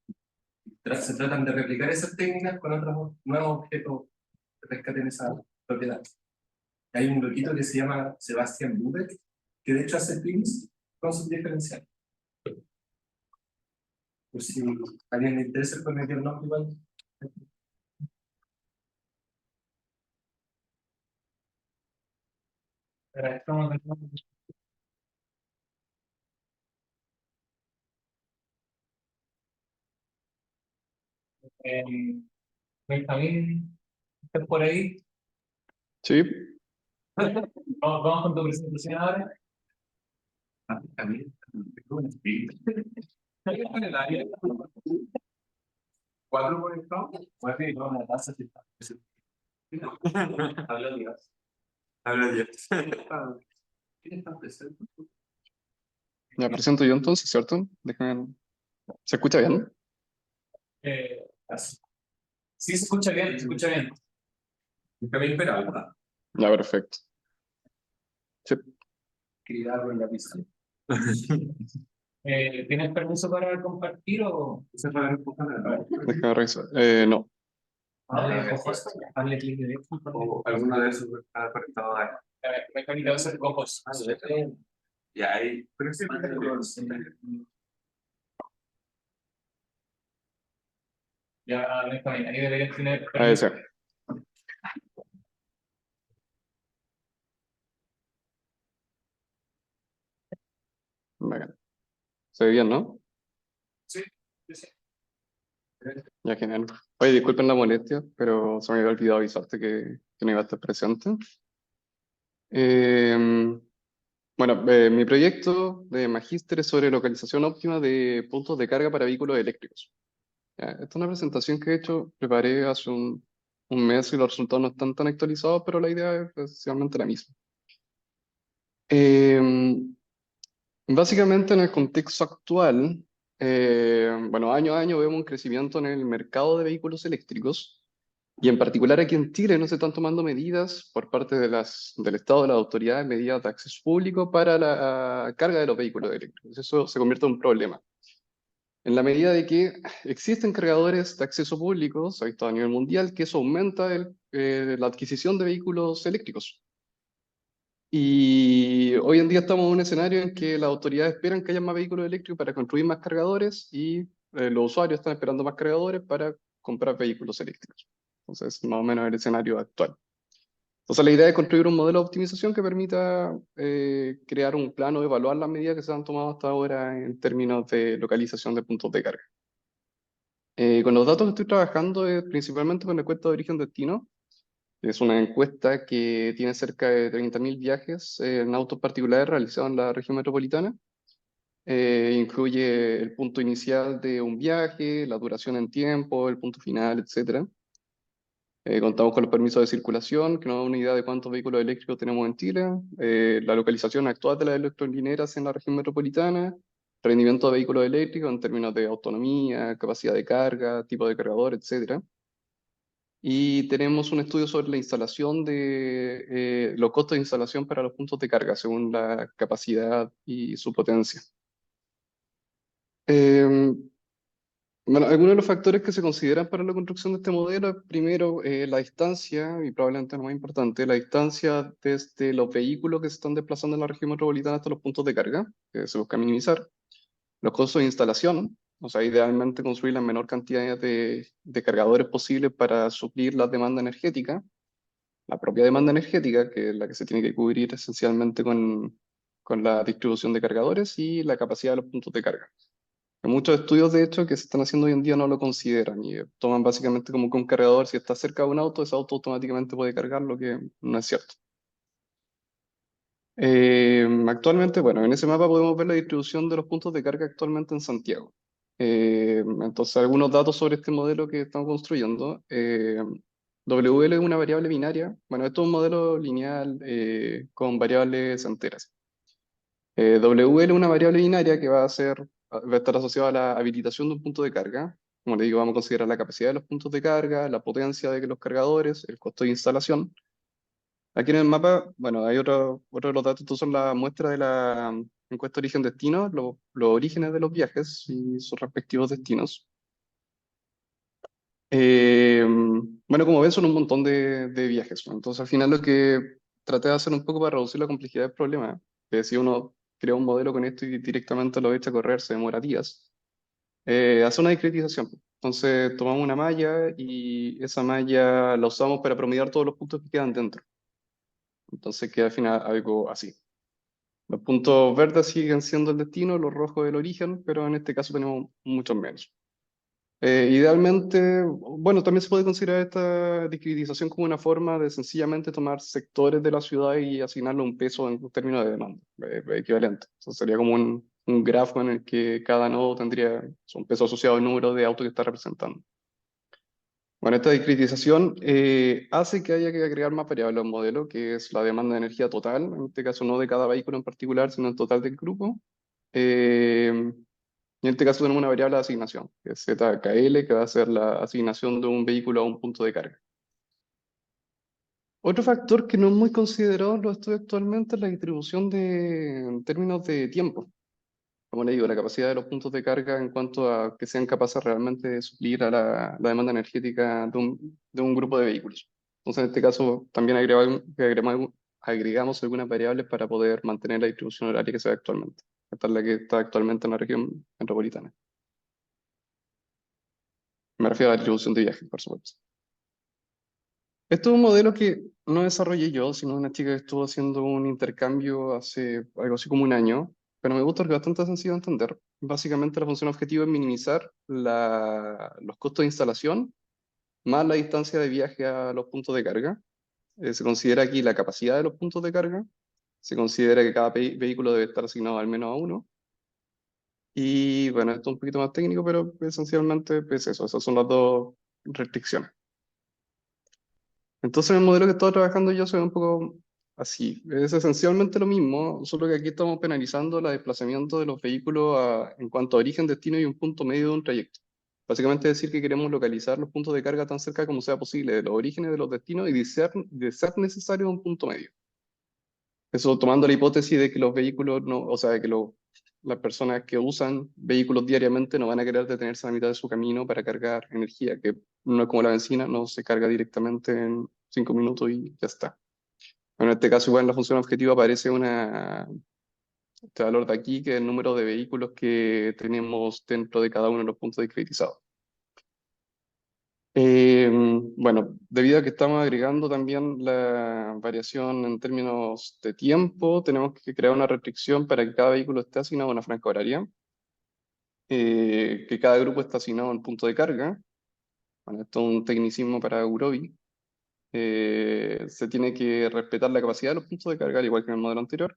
Se tratan de replicar esas técnicas con otros nuevos objetos que rescaten esa propiedad. Hay un loquito que se llama Sebastian Bubeck, que de hecho hace pins con subdiferenciales. Por si a alguien le interesa, puede meter el nombre igual. Estamos Benjamín, ¿estás por ahí? Sí, Vamos con tu presentación ahora. También tengo un espíritu. En el área. ¿Cuatro conectados? Pues sí, no, la taza sí está. Habla Dios. habla yo. ¿Quién está presente? Me presento yo entonces, ¿cierto? Déjame... ¿Se escucha bien? Así. Sí, se escucha bien, se escucha bien. Benjamín Peralta. Ya, perfecto. Sí. Criado en la pista. ¿Tienes permiso para compartir o ¿Se puede empujar a la Déjame revisar. No, darle clic derecho? o alguno de esos está conectado a Benjamín, te va a hacer cojos. y ahí. Pero sí, Ya, Benjamín, ahí deberías tener ahí permiso. sí. Bacán. Se ve bien, ¿no? Sí, sí. Ya, genial. Oye, disculpen la molestia, pero se me había olvidado avisarte que no iba a estar presente. Eh, bueno, mi proyecto de magíster es sobre localización óptima de puntos de carga para vehículos eléctricos. Ya, esta es una presentación que he hecho, preparé hace un mes y los resultados no están tan actualizados, pero la idea es esencialmente la misma. Eh, Básicamente en el contexto actual, bueno, año a año vemos un crecimiento en el mercado de vehículos eléctricos y en particular aquí en Chile no se están tomando medidas por parte del Estado, de las autoridades, medidas de acceso público para la carga de los vehículos eléctricos. Eso se convierte en un problema. En la medida de que existen cargadores de acceso público, se ha visto a nivel mundial, que eso aumenta la adquisición de vehículos eléctricos. Y hoy en día estamos en un escenario en que las autoridades esperan que haya más vehículos eléctricos para construir más cargadores y los usuarios están esperando más cargadores para comprar vehículos eléctricos. Entonces, más o menos el escenario actual. Entonces, la idea es construir un modelo de optimización que permita crear un plano, evaluar las medidas que se han tomado hasta ahora en términos de localización de puntos de carga. Con los datos que estoy trabajando es principalmente con la encuesta de origen-destino. Es una encuesta que tiene cerca de 30.000 viajes en autos particulares realizados en la región metropolitana. Incluye el punto inicial de un viaje, la duración en tiempo, el punto final, etc. Contamos con los permisos de circulación, que nos da una idea de cuántos vehículos eléctricos tenemos en Chile, la localización actual de las electrolineras en la región metropolitana, rendimiento de vehículos eléctricos en términos de autonomía, capacidad de carga, tipo de cargador, etc. Y tenemos un estudio sobre la instalación de los costos de instalación para los puntos de carga, según la capacidad y su potencia. Eh, bueno, algunos de los factores que se consideran para la construcción de este modelo es primero la distancia, y probablemente lo más importante, la distancia desde los vehículos que se están desplazando en la región metropolitana hasta los puntos de carga, que se busca minimizar. Los costos de instalación, o sea, idealmente construir la menor cantidad de cargadores posibles para suplir la demanda energética, la propia demanda energética, que es la que se tiene que cubrir esencialmente con la distribución de cargadores y la capacidad de los puntos de carga. Hay muchos estudios, de hecho, que se están haciendo hoy en día no lo consideran y toman básicamente como que un cargador, si está cerca de un auto, ese auto automáticamente puede cargar, lo que no es cierto. Actualmente, bueno, en ese mapa podemos ver la distribución de los puntos de carga actualmente en Santiago. Entonces, algunos datos sobre este modelo que estamos construyendo. WL es una variable binaria. Bueno, esto es un modelo lineal con variables enteras. WL es una variable binaria que va a estar asociada a la habilitación de un punto de carga. Como le digo, vamos a considerar la capacidad de los puntos de carga, la potencia de los cargadores, el costo de instalación. Aquí en el mapa, bueno, hay otro de los datos, estos son las muestras de la encuesta origen-destino, los orígenes de los viajes y sus respectivos destinos. Bueno, como ven, son un montón de viajes, ¿no? Entonces, al final lo que traté de hacer un poco para reducir la complejidad del problema, que si uno crea un modelo con esto y directamente lo echa a correr, se demora días, hace una discretización. Entonces, tomamos una malla y esa malla la usamos para promediar todos los puntos que quedan dentro. Entonces queda al final algo así. Los puntos verdes siguen siendo el destino, los rojos el origen, pero en este caso tenemos muchos menos. Idealmente, bueno, también se puede considerar esta discretización como una forma de sencillamente tomar sectores de la ciudad y asignarle un peso en términos de demanda, equivalente. Entonces sería como un grafo en el que cada nodo tendría un peso asociado al número de autos que está representando. Bueno, esta discretización hace que haya que agregar más variables al modelo, que es la demanda de energía total, en este caso no de cada vehículo en particular, sino el total del grupo. Eh, y en este caso tenemos una variable de asignación, que es ZKL, que va a ser la asignación de un vehículo a un punto de carga. Otro factor que no es muy considerado en los estudios actualmente es la distribución en términos de tiempo. Como le digo, la capacidad de los puntos de carga en cuanto a que sean capaces realmente de suplir a la demanda energética de un grupo de vehículos. Entonces, en este caso, también agregamos algunas variables para poder mantener la distribución horaria que se ve actualmente. Esta es la que está actualmente en la región metropolitana. Me refiero a la distribución de viajes, por supuesto. Esto es un modelo que no desarrollé yo, sino una chica que estuvo haciendo un intercambio hace algo así como un año, pero me gusta porque es bastante sencillo de entender. Básicamente la función objetivo es minimizar los costos de instalación más la distancia de viaje a los puntos de carga. Se considera aquí la capacidad de los puntos de carga, se considera que cada vehículo debe estar asignado al menos a uno. Y bueno, esto es un poquito más técnico, pero esencialmente es eso, esas son las dos restricciones. Entonces el modelo que estaba trabajando yo se ve un poco así. Es esencialmente lo mismo, solo que aquí estamos penalizando el desplazamiento de los vehículos en cuanto a origen, destino y un punto medio de un trayecto. Básicamente decir que queremos localizar los puntos de carga tan cerca como sea posible de los orígenes de los destinos y de ser necesario un punto medio. Eso tomando la hipótesis de que los vehículos no, o sea, de que las personas que usan vehículos diariamente no van a querer detenerse a la mitad de su camino para cargar energía, que no es como la benzina, no se carga directamente en 5 minutos y ya está. En este caso, igual en la función objetiva aparece este valor de aquí, que es el número de vehículos que tenemos dentro de cada uno de los puntos discretizados. Bueno, debido a que estamos agregando también la variación en términos de tiempo, tenemos que crear una restricción para que cada vehículo esté asignado a una franja horaria, que cada grupo esté asignado a un punto de carga. Bueno, esto es un tecnicismo para Gurobi. Se tiene que respetar la capacidad de los puntos de carga, al igual que en el modelo anterior.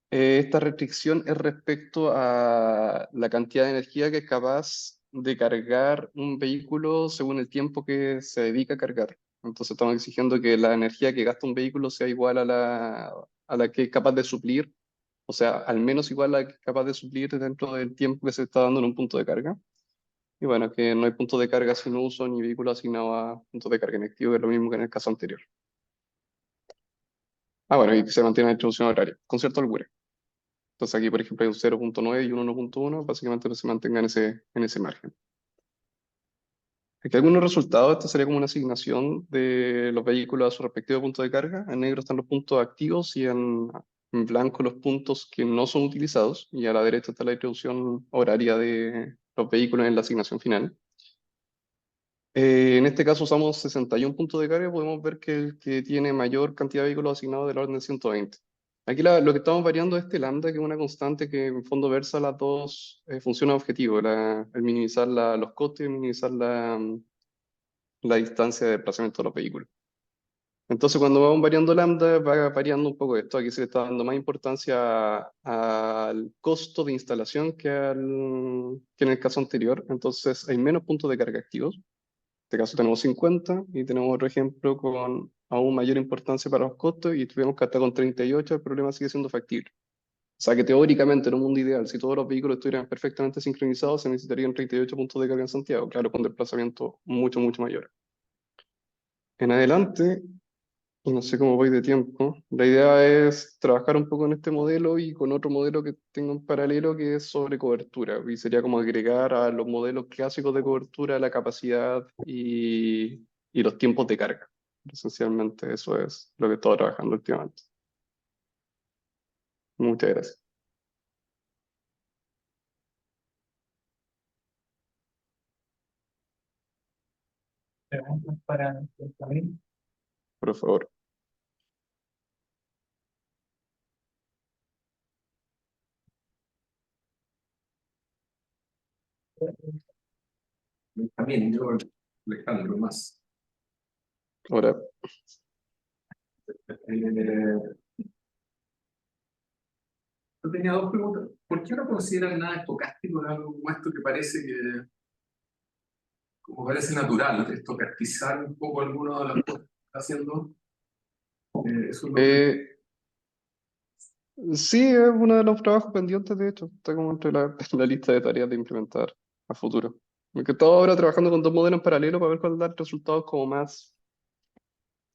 Esta restricción es respecto a la cantidad de energía que es capaz de cargar un vehículo según el tiempo que se dedica a cargar. Entonces estamos exigiendo que la energía que gasta un vehículo sea igual a la que es capaz de suplir, o sea, al menos igual a la que es capaz de suplir dentro del tiempo que se está dando en un punto de carga. Y bueno, que no hay punto de carga sin uso ni vehículo asignado a puntos de carga inactivo, que es lo mismo que en el caso anterior. Bueno, y que se mantiene la distribución horaria, con cierta holgura. Entonces aquí, por ejemplo, hay un 0.9 y un 1.1, básicamente se mantenga en ese margen. Aquí algunos resultados, esto sería como una asignación de los vehículos a su respectivo punto de carga. En negro están los puntos activos y en blanco los puntos que no son utilizados. Y a la derecha está la distribución horaria de los vehículos en la asignación final. En este caso usamos 61 puntos de carga, podemos ver que el que tiene mayor cantidad de vehículos asignados del orden de 120. Aquí lo que estamos variando es este lambda, que es una constante que en fondo versa las dos funciones objetivos, el minimizar los costes y minimizar la distancia de desplazamiento de los vehículos. Entonces cuando vamos variando lambda, va variando un poco esto. Aquí se le está dando más importancia al costo de instalación que en el caso anterior. Entonces hay menos puntos de carga activos. En este caso tenemos 50 y tenemos otro ejemplo con aún mayor importancia para los costos y tuvimos que hasta con 38 el problema sigue siendo factible. O sea que teóricamente en un mundo ideal, si todos los vehículos estuvieran perfectamente sincronizados, se necesitarían 38 puntos de carga en Santiago, claro, con desplazamiento mucho, mucho mayor. En adelante, y no sé cómo voy de tiempo, la idea es trabajar un poco en este modelo y con otro modelo que tengo en paralelo que es sobre cobertura, y sería como agregar a los modelos clásicos de cobertura la capacidad y los tiempos de carga. Esencialmente eso es lo que he estado trabajando últimamente. Muchas gracias. Preguntas para Camilo. Por favor. También yo, Alejandro, más. Ahora, Yo tenía dos preguntas. ¿Por qué no consideran nada estocástico en algo como esto que parece que, como parece natural, estocastizar un poco algunas de las cosas que está haciendo? Eso es lo que... eh, sí, es uno de los trabajos pendientes, de hecho, está como entre la lista de tareas de implementar a futuro. Porque estaba ahora trabajando con dos modelos en paralelo para ver cuál da resultados como más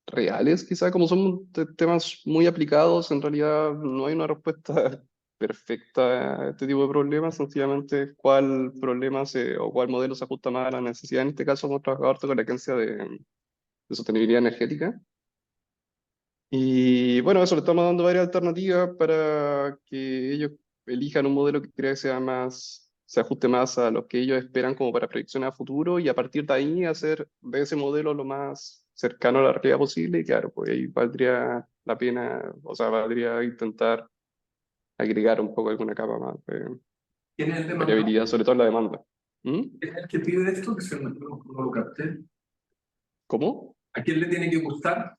reales, quizá, como son temas muy aplicados, en realidad no hay una respuesta perfecta a este tipo de problemas, sencillamente cuál problema o cuál modelo se ajusta más a la necesidad. En este caso hemos trabajado harto con la agencia de sostenibilidad energética. Y bueno, eso le estamos dando varias alternativas para que ellos elijan un modelo que crea que sea más, se ajuste más a lo que ellos esperan como para proyecciones a futuro y a partir de ahí hacer de ese modelo lo más cercano a la realidad posible. Y claro, pues ahí valdría la pena, o sea, valdría intentar agregar un poco alguna capa más de ¿Quién es el demandado? variabilidad, sobre todo en la demanda. ¿Mm? ¿Quién es el que pide esto? Que se me no lo capté. ¿Cómo? ¿A quién le tiene que gustar?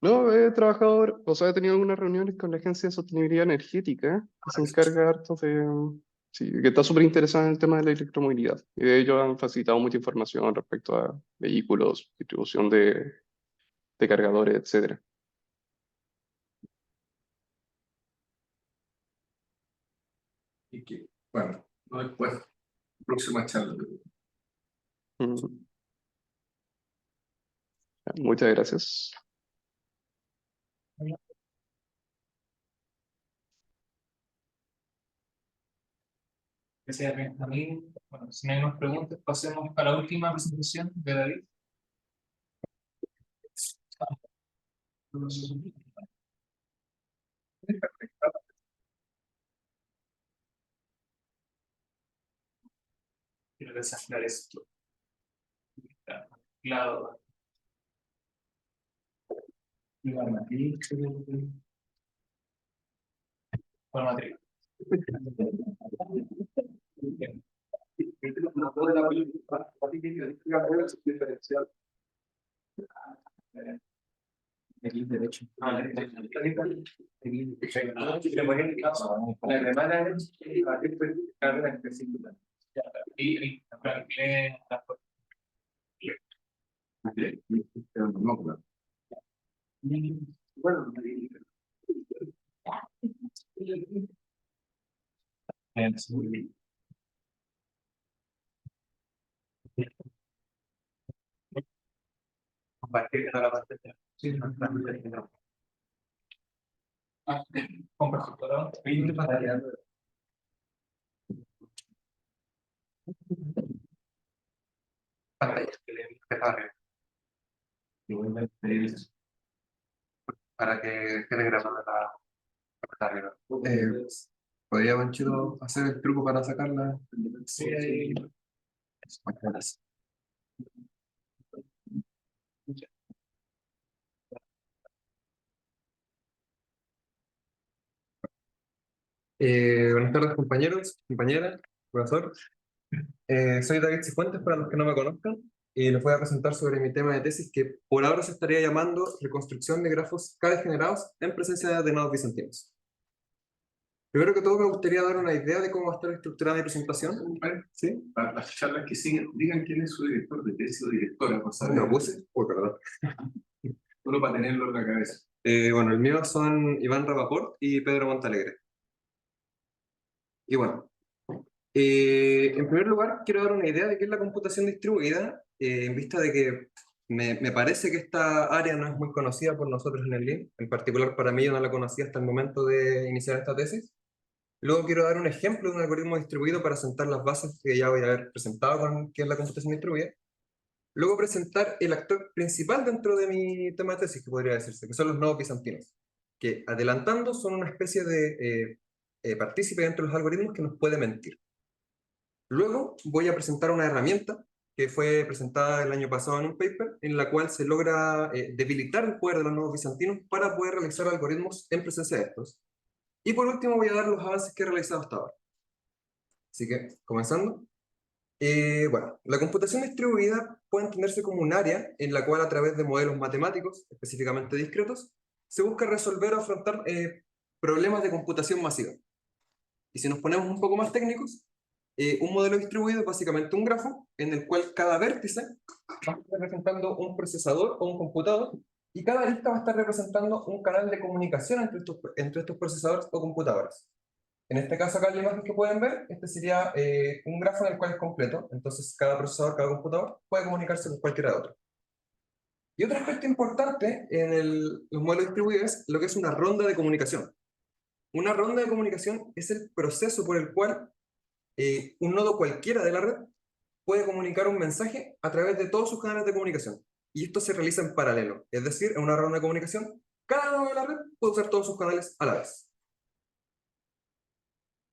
No, he trabajado, o sea, he tenido algunas reuniones con la Agencia de Sostenibilidad Energética, que se encarga harto sí, que está súper interesada en el tema de la electromovilidad. Y de ellos han facilitado mucha información respecto a vehículos, distribución de cargadores, etcétera. Y que, bueno, no después, próxima charla. Mm, muchas gracias. Gracias, Benjamín. Bueno, si no hay más preguntas, pasemos a la última presentación de David. Quiero desactivar esto. Está mezclado. Con matriz. Bien. Aquí derecho. Y Bueno, Compartir toda la pantalla. sí, con computador. Pantalla que le dejar para que quede grabada la pantalla. ¿Podría Banchero hacer el truco para sacarla? Sí, ahí. Muchas gracias. Buenas tardes, compañeros, compañeras, profesor. Soy David Cifuentes, para los que no me conozcan, y les voy a presentar sobre mi tema de tesis que por ahora se estaría llamando reconstrucción de grafos K-degenerados en presencia de nodos bizantinos. Primero que todo me gustaría dar una idea de cómo va a estar estructurada mi presentación. ¿Sí? para las charlas que siguen, digan quién es su director de tesis o directora, por ¿Me saber, lo puse? Uy, perdón. solo para tenerlo en la cabeza. Bueno, el mío son Iván Rapaport y Pedro Montalegre. Y bueno, en primer lugar, quiero dar una idea de qué es la computación distribuida, en vista de que me parece que esta área no es muy conocida por nosotros en el LIN, en particular para mí yo no la conocía hasta el momento de iniciar esta tesis. Luego quiero dar un ejemplo de un algoritmo distribuido para sentar las bases que ya voy a haber presentado con qué es la computación distribuida. Luego presentar el actor principal dentro de mi tema de tesis, que podría decirse, que son los nodos bizantinos, que adelantando son una especie de partícipe dentro de los algoritmos que nos puede mentir. Luego voy a presentar una herramienta que fue presentada el año pasado en un paper, en la cual se logra debilitar el poder de los nodos bizantinos para poder realizar algoritmos en presencia de estos. Y por último voy a dar los avances que he realizado hasta ahora. Así que, comenzando. Bueno, la computación distribuida puede entenderse como un área en la cual a través de modelos matemáticos, específicamente discretos, se busca resolver o afrontar problemas de computación masiva. Y si nos ponemos un poco más técnicos, un modelo distribuido es básicamente un grafo en el cual cada vértice va a estar representando un procesador o un computador, y cada arista va a estar representando un canal de comunicación entre estos procesadores o computadores. En este caso, acá en la imagen que pueden ver, este sería un grafo en el cual es completo, entonces cada procesador, cada computador puede comunicarse con cualquiera de otro. Y otro aspecto importante en los modelos distribuidos es lo que es una ronda de comunicación. Una ronda de comunicación es el proceso por el cual un nodo cualquiera de la red puede comunicar un mensaje a través de todos sus canales de comunicación. Y esto se realiza en paralelo, es decir, en una ronda de comunicación, cada nodo de la red puede usar todos sus canales a la vez.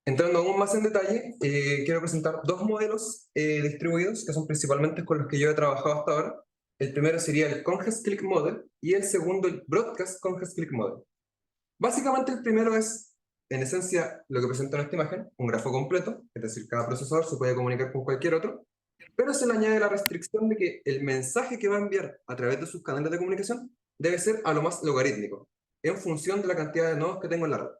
Entrando aún más en detalle, quiero presentar dos modelos distribuidos que son principalmente con los que yo he trabajado hasta ahora. El primero sería el Congest Click Model y el segundo el Broadcast Congest Click Model. Básicamente el primero es, en esencia, lo que presenta en esta imagen, un grafo completo, es decir, cada procesador se puede comunicar con cualquier otro, pero se le añade la restricción de que el mensaje que va a enviar a través de sus canales de comunicación debe ser a lo más logarítmico, en función de la cantidad de nodos que tengo en la red.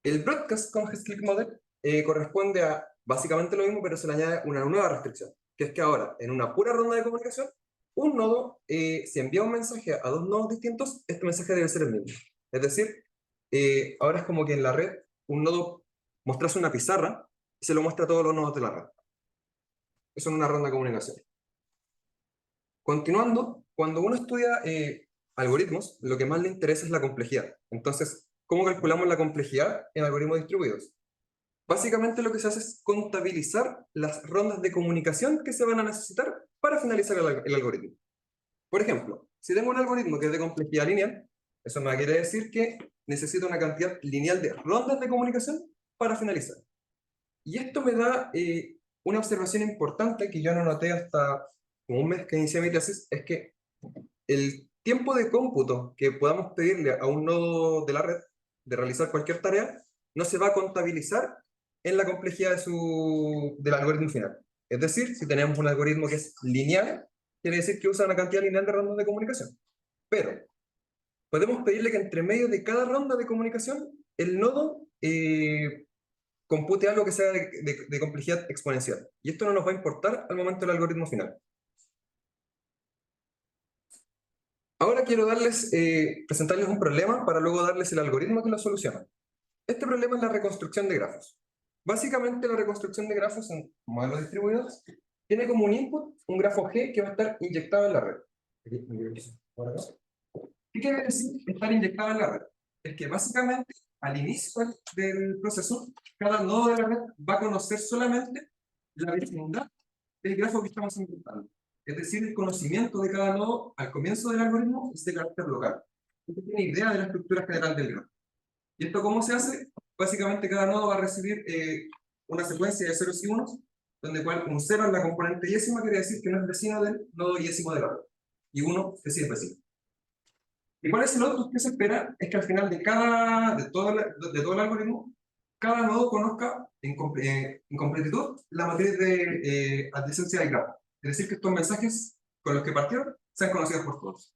El Broadcast Congest Click Model corresponde a básicamente lo mismo, pero se le añade una nueva restricción, que es que ahora, en una pura ronda de comunicación, un nodo, si envía un mensaje a dos nodos distintos, este mensaje debe ser el mismo. Es decir, ahora es como que en la red, un nodo mostrase una pizarra y se lo muestra a todos los nodos de la red. Eso en una ronda de comunicación. Continuando, cuando uno estudia algoritmos, lo que más le interesa es la complejidad. Entonces, ¿cómo calculamos la complejidad en algoritmos distribuidos? Básicamente lo que se hace es contabilizar las rondas de comunicación que se van a necesitar para finalizar el algoritmo. Por ejemplo, si tengo un algoritmo que es de complejidad lineal, eso me quiere decir que necesito una cantidad lineal de rondas de comunicación para finalizar. Y esto me da una observación importante que yo no noté hasta como un mes que inicié mi tesis, es que el tiempo de cómputo que podamos pedirle a un nodo de la red de realizar cualquier tarea no se va a contabilizar en la complejidad del algoritmo final. Es decir, si tenemos un algoritmo que es lineal, quiere decir que usa una cantidad lineal de rondas de comunicación. Pero podemos pedirle que entre medio de cada ronda de comunicación, el nodo compute algo que sea de complejidad exponencial. Y esto no nos va a importar al momento del algoritmo final. Ahora quiero presentarles un problema para luego darles el algoritmo que lo soluciona. Este problema es la reconstrucción de grafos. Básicamente la reconstrucción de grafos en modelos distribuidos tiene como un input un grafo G que va a estar inyectado en la red. ¿Qué quiere decir estar inyectado en la red? Es que básicamente al inicio del proceso, cada nodo de la red va a conocer solamente la vecindad del grafo que estamos inyectando. Es decir, el conocimiento de cada nodo al comienzo del algoritmo es de carácter local. No tiene idea de la estructura general del grafo. ¿Y esto cómo se hace? Básicamente cada nodo va a recibir una secuencia de ceros y unos, donde cual un 0 es la componente yésima, quiere decir que no es vecino del nodo yésimo de la red. Y 1 que sí es vecino. ¿Y cuál es el output que se espera? Es que al final de todo el algoritmo, cada nodo conozca en completitud la matriz de adyacencia del grafo. Es decir, que estos mensajes con los que partieron sean conocidos por todos.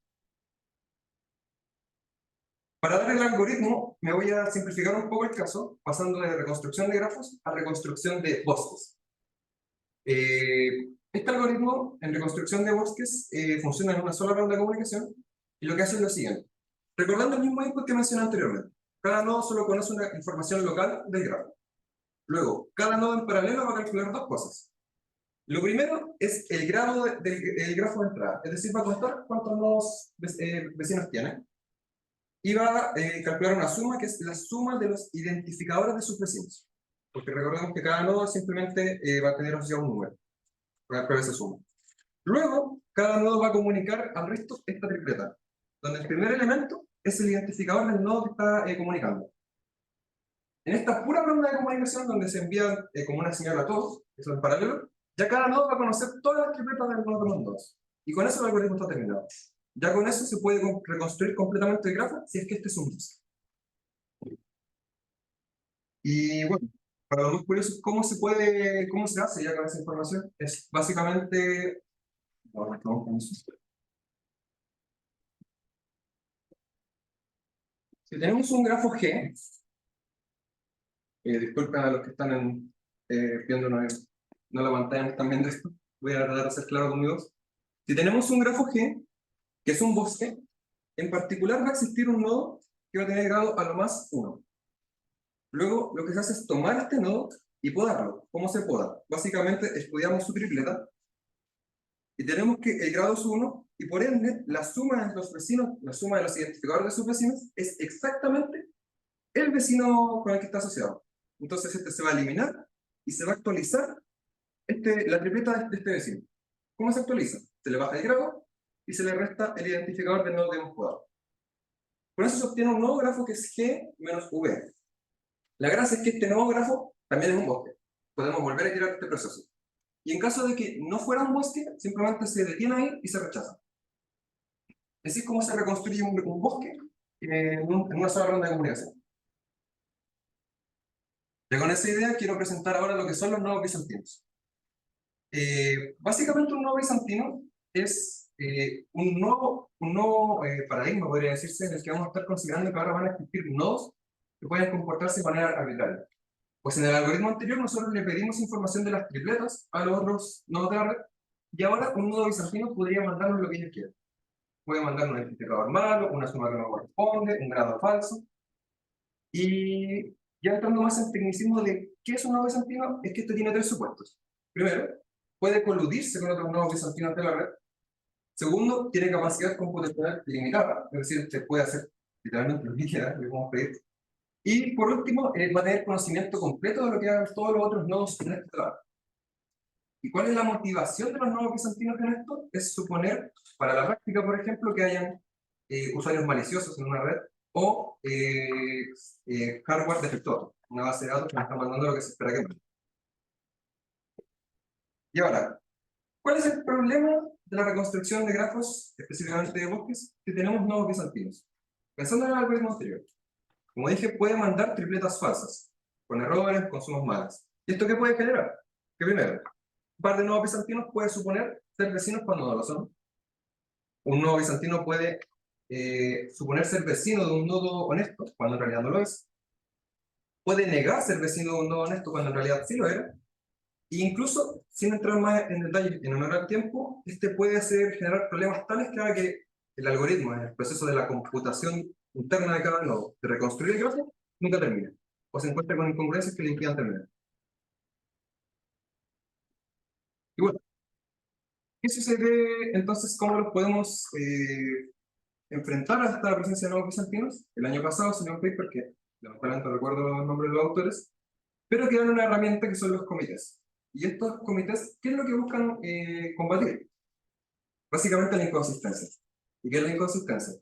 Para dar el algoritmo, me voy a simplificar un poco el caso, pasando de reconstrucción de grafos a reconstrucción de bosques. Este algoritmo en reconstrucción de bosques funciona en una sola ronda de comunicación y lo que hace es lo siguiente. Recordando el mismo input que mencioné anteriormente, cada nodo solo conoce una información local del grafo. Luego, cada nodo en paralelo va a calcular dos cosas. Lo primero es el grado del grafo de entrada, es decir, va a contar cuántos nodos vecinos tiene. Y va a calcular una suma que es la suma de los identificadores de sus vecinos. Porque recordemos que cada nodo simplemente va a tener asociado un número. Va a calcular esa suma. Luego, cada nodo va a comunicar al resto esta tripleta, donde el primer elemento es el identificador del nodo que está comunicando. En esta pura ronda de comunicación, donde se envía como una señal a todos, eso en paralelo, ya cada nodo va a conocer todas las tripletas del nodo de los nodos. Y con eso el algoritmo está terminado. Ya con eso se puede reconstruir completamente el grafo si es que este es un bosque. Y bueno, para los más curiosos, ¿cómo se hace ya con esa información? Es básicamente... Ahora estamos con eso. Si tenemos un grafo G, disculpen a los que están viéndonos, no la pantalla, no están viendo esto, voy a tratar de ser claro conmigo. Si tenemos un grafo G, que es un bosque, en particular va a existir un nodo que va a tener grado a lo más 1. Luego, lo que se hace es tomar este nodo y podarlo. ¿Cómo se poda? Básicamente, estudiamos su tripleta y tenemos que el grado es 1 y por ende, la suma de los vecinos, la suma de los identificadores de sus vecinos es exactamente el vecino con el que está asociado. Entonces, este se va a eliminar y se va a actualizar la tripleta de este vecino. ¿Cómo se actualiza? Se le baja el grado y se le resta el identificador del nodo que hemos podado. Con eso se obtiene un nuevo grafo que es G menos V. La gracia es que este nuevo grafo también es un bosque. Podemos volver a iterar este proceso. Y en caso de que no fuera un bosque, simplemente se detiene ahí y se rechaza. Así es como se reconstruye un bosque en una sola ronda de comunicación. Ya con esa idea quiero presentar ahora lo que son los nodos bizantinos. Básicamente un nodo bizantino es un nuevo paradigma, podría decirse, en el que vamos a estar considerando que ahora van a existir nodos que pueden comportarse de manera arbitraria. Pues en el algoritmo anterior nosotros le pedimos información de las tripletas a los otros nodos de la red, y ahora un nodo bizantino podría mandarnos lo que ellos quieran. Puede mandar un identificador malo, una suma que no corresponde, un grado falso. Y ya entrando más en tecnicismo de qué es un nodo bizantino, es que este tiene 3 supuestos. Primero, puede coludirse con otros nodos bizantinos de la red. Segundo, tiene capacidad computacional limitada, es decir, se puede hacer literalmente lo que quiera, le podemos pedir. Y por último, va a tener conocimiento completo de lo que hagan todos los otros nodos en este trabajo. ¿Y cuál es la motivación de los nodos bizantinos en esto? Es suponer, para la práctica, por ejemplo, que hayan usuarios maliciosos en una red o hardware defectuoso, una base de datos que nos está mandando lo que se espera que pase. Y ahora, ¿cuál es el problema de la reconstrucción de grafos, específicamente de bosques, si tenemos nodos bizantinos? Pensando en el algoritmo anterior, como dije, puede mandar tripletas falsas, con errores, con sumas malas. ¿Y esto qué puede generar? Que primero, un par de nodos bizantinos puede suponer ser vecinos cuando no lo son. Un nodo bizantino puede suponer ser vecino de un nodo honesto cuando en realidad no lo es. Puede negar ser vecino de un nodo honesto cuando en realidad sí lo era. E incluso, sin entrar más en detalle en honor al tiempo, este puede generar problemas tales que haga que el algoritmo, en el proceso de la computación interna de cada nodo, de reconstruir el grafo, nunca termine. O se encuentra con incongruencias que le impidan terminar. Y bueno, ¿qué sucede entonces? ¿Cómo los podemos enfrentar hasta la presencia de nodos bizantinos? El año pasado salió un paper que, lamentablemente no recuerdo el nombre de los autores, pero que dan una herramienta que son los comités. Y estos comités, ¿qué es lo que buscan combatir? Básicamente la inconsistencia. ¿Y qué es la inconsistencia?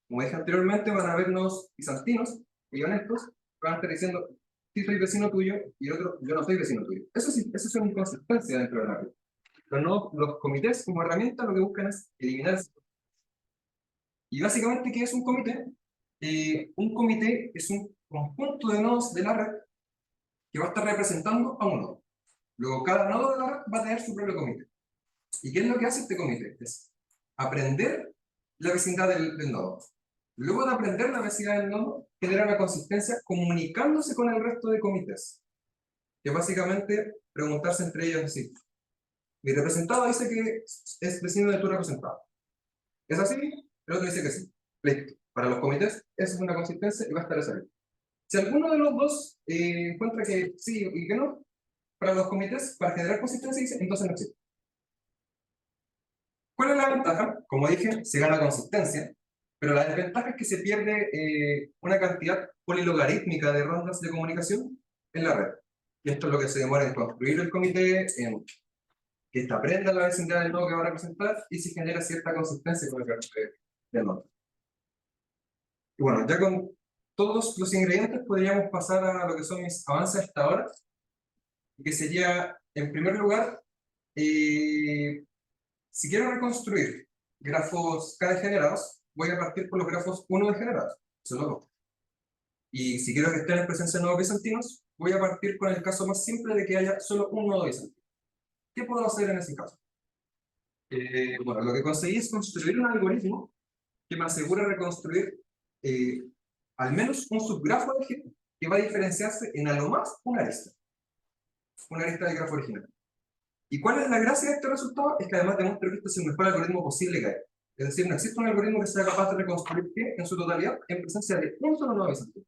Como dije anteriormente, van a haber nodos bizantinos y honestos que van a estar diciendo, sí soy vecino tuyo, y el otro, yo no soy vecino tuyo. Eso sí, eso es una inconsistencia dentro de la red. Pero no, los comités como herramienta lo que buscan es eliminar eso. Y básicamente, ¿qué es un comité? Un comité es un conjunto de nodos de la red que va a estar representando a un nodo. Luego, cada nodo de la red va a tener su propio comité. ¿Y qué es lo que hace este comité? Es aprender la vecindad del nodo. Luego de aprender la vecindad del nodo, genera una consistencia comunicándose con el resto de comités. Que básicamente preguntarse entre ellos así. Mi representado dice que es vecino de tu representado. ¿Es así? El otro dice que sí. Listo. Para los comités, eso es una consistencia y va a estar esa. Si alguno de los dos encuentra que sí y que no, para los comités, para generar consistencia, dice, entonces no existe. ¿Cuál es la ventaja? Como dije, se gana consistencia, pero la desventaja es que se pierde una cantidad polilogarítmica de rondas de comunicación en la red. Y esto es lo que se demora en construir el comité, en que esta aprenda la vecindad del nodo que va a representar y se genera cierta consistencia con el resto del nodo. Y bueno, ya con todos los ingredientes podríamos pasar a lo que son mis avances hasta ahora, que sería, en primer lugar, si quiero reconstruir grafos K degenerados, voy a partir por los grafos 1 degenerados, son los dos. Y si quiero que estén en presencia de nodos bizantinos, voy a partir con el caso más simple de que haya solo un nodo bizantino. ¿Qué puedo hacer en ese caso? Bueno, lo que conseguí es construir un algoritmo que me asegura reconstruir al menos un subgrafo de G que va a diferenciarse en a lo más una arista del grafo original. ¿Y cuál es la gracia de este resultado? Es que además demuestra que este es el mejor algoritmo posible que hay. Es decir, no existe un algoritmo que sea capaz de reconstruir G en su totalidad en presencia de un solo nodo bizantino.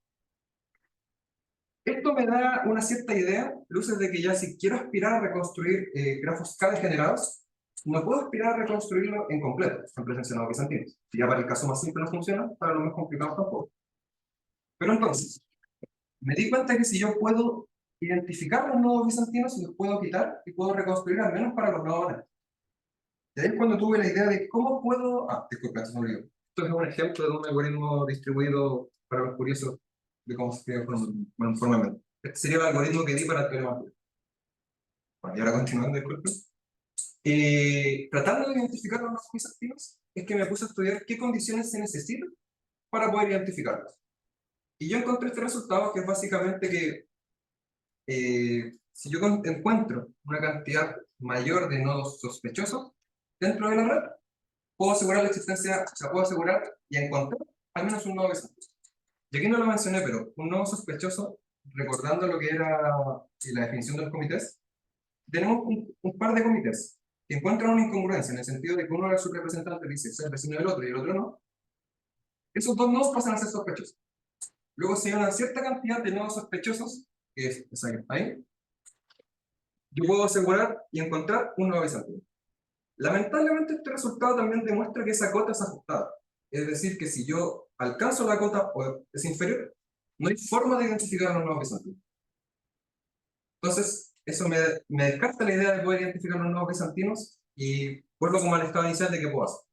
Esto me da una cierta idea, luces de que ya si quiero aspirar a reconstruir grafos K degenerados, no puedo aspirar a reconstruirlo en completo, en presencia de nodos bizantinos. Si ya para el caso más simple no funciona, para lo más complicado tampoco. Pero entonces, me di cuenta que si yo puedo identificar los nodos bizantinos, los puedo quitar y puedo reconstruir al menos para los nodos honestos. Y ahí es cuando tuve la idea de cómo puedo... disculpa, se me olvidó. Esto es un ejemplo de un algoritmo distribuido para los curiosos de cómo se escribe formalmente. Este sería el algoritmo que di para el teorema. Bueno, y ahora continuando, disculpen. Tratando de identificar los nodos bizantinos, es que me puse a estudiar qué condiciones se necesitan para poder identificarlos. Y yo encontré este resultado que es básicamente que si yo encuentro una cantidad mayor de nodos sospechosos dentro de la red, puedo asegurar la existencia, o sea, puedo asegurar y encontrar al menos un nodo bizantino. Y aquí no lo mencioné, pero un nodo sospechoso, recordando lo que era la definición de los comités, tenemos un par de comités que encuentran una incongruencia en el sentido de que uno de sus representantes dice ser vecino del otro y el otro no. Esos dos nodos pasan a ser sospechosos. Luego, si hay una cierta cantidad de nodos sospechosos, que es esa que está ahí, yo puedo asegurar y encontrar un nodo bizantino. Lamentablemente, este resultado también demuestra que esa cota es ajustada. Es decir, que si yo alcanzo la cota o es inferior, no hay forma de identificar los nodos bizantinos. Entonces, eso me descarta la idea de poder identificar los nodos bizantinos y vuelvo como al estado inicial de que puedo hacer.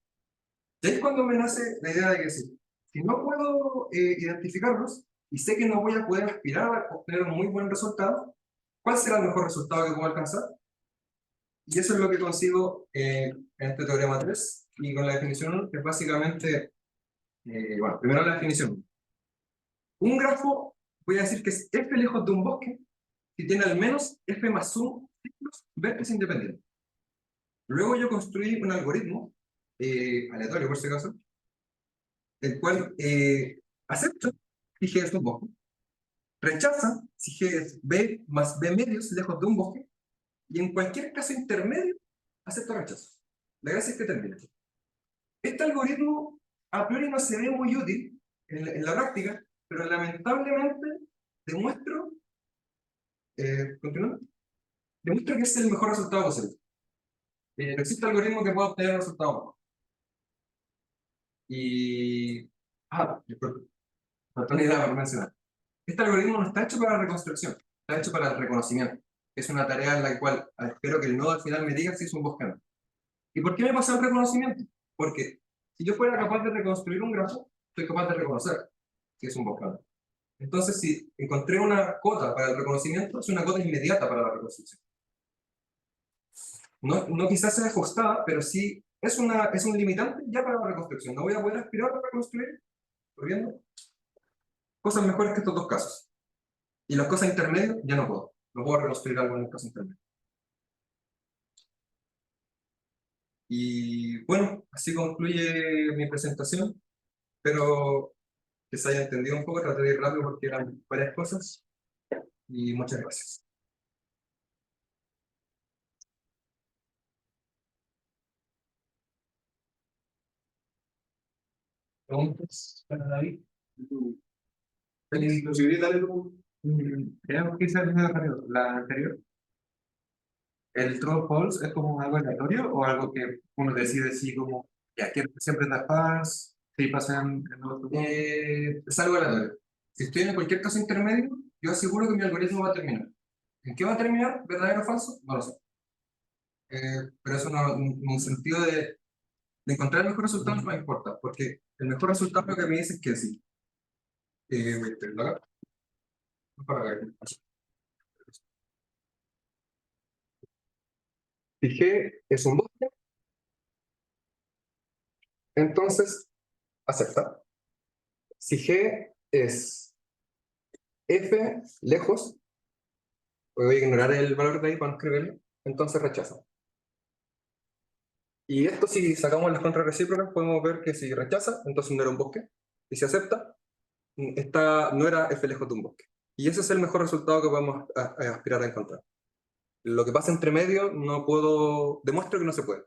Y ahí es cuando me nace la idea de que si no puedo identificarlos y sé que no voy a poder aspirar a obtener un muy buen resultado, ¿cuál será el mejor resultado que puedo alcanzar? Y eso es lo que consigo en este teorema 3 y con la definición 1, que es básicamente, bueno, primero la definición 1. Un grafo, voy a decir que es f lejos de un bosque, si tiene al menos f más 1 ciclos vértices independientes. Luego yo construí un algoritmo, aleatorio por si acaso, el cual acepta si G es un bosque, rechaza si G es B más B medios lejos de un bosque, y en cualquier caso intermedio acepta rechazo. La gracia es que termina. Este algoritmo a priori no se ve muy útil en la práctica, pero lamentablemente demuestro, continuando, demuestro que es el mejor resultado posible. No existe algoritmo que pueda obtener el resultado mejor. Y... disculpe, faltó una idea por mencionar. Este algoritmo no está hecho para la reconstrucción, está hecho para el reconocimiento. Es una tarea en la cual espero que el nodo al final me diga si es un bosque o no. ¿Y por qué me pasa el reconocimiento? Porque si yo fuera capaz de reconstruir un grafo, soy capaz de reconocer si es un bosque o no. Entonces, si encontré una cota para el reconocimiento, es una cota inmediata para la reconstrucción. No quizás sea ajustada, pero sí es un limitante ya para la reconstrucción. No voy a poder aspirar a reconstruir, ¿estoy viendo? Cosas mejores que estos dos casos. Y las cosas intermedias ya no puedo. No puedo reconstruir algo en el caso intermedio. Y bueno, así concluye mi presentación. Espero que se haya entendido un poco. Traté de ir rápido porque eran varias cosas. Y muchas gracias. ¿Preguntas para David? Inclusive, creo que esa es la anterior. ¿El true false es como algo aleatorio o algo que uno decide si como, ya quiero que siempre da paz, si pasan en otro? Es algo aleatorio. Si estoy en cualquier caso intermedio, yo aseguro que mi algoritmo va a terminar. ¿En qué va a terminar? ¿Verdadero o falso? No lo sé. Pero eso no, en un sentido de encontrar el mejor resultado no me importa, porque el mejor resultado lo que me dice es que sí. Voy a tenerlo acá. Para acá. Si G es un bosque, entonces acepta. Si G es F lejos voy a ignorar el valor de ahí para no escribirlo, entonces rechaza. Y esto, si sacamos las contrarrecíprocas, podemos ver que si rechaza, entonces no era un bosque, y si acepta, no era f lejos de un bosque. Y ese es el mejor resultado que podemos aspirar a encontrar. Lo que pasa entre medio, demuestro que no se puede,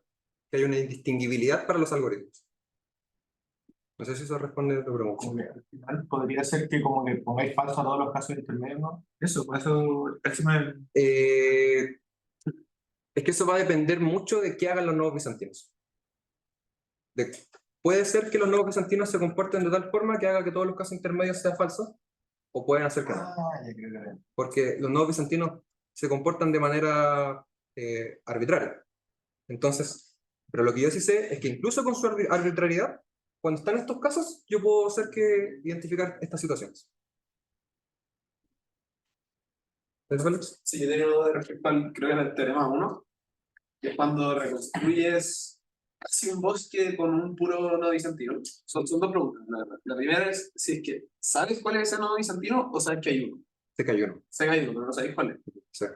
que hay una indistinguibilidad para los algoritmos. No sé si eso responde a tu pregunta. Como que al final podría ser que como que pongáis falso a todos los casos intermedios, ¿no? Eso, por eso Es que eso va a depender mucho de qué hagan los nuevos bizantinos. Puede ser que los nuevos bizantinos se comporten de tal forma que haga que todos los casos intermedios sean falsos, o pueden hacer que no. ya creo que Porque los nuevos bizantinos se comportan de manera arbitraria. Entonces, pero lo que yo sí sé es que incluso con su arbitrariedad, cuando están estos casos, yo puedo hacer que identificar estas situaciones. ¿Ves, Félix? Sí, yo tenía una duda respecto al, creo que era el teorema 1, que es cuando reconstruyes casi un bosque con un puro nodo bizantino. Son dos preguntas. La primera es si es que ¿sabes cuál es ese nodo bizantino o sabes que hay uno? Se cayó uno. Sé que hay uno, pero no sabéis cuál es. Sí.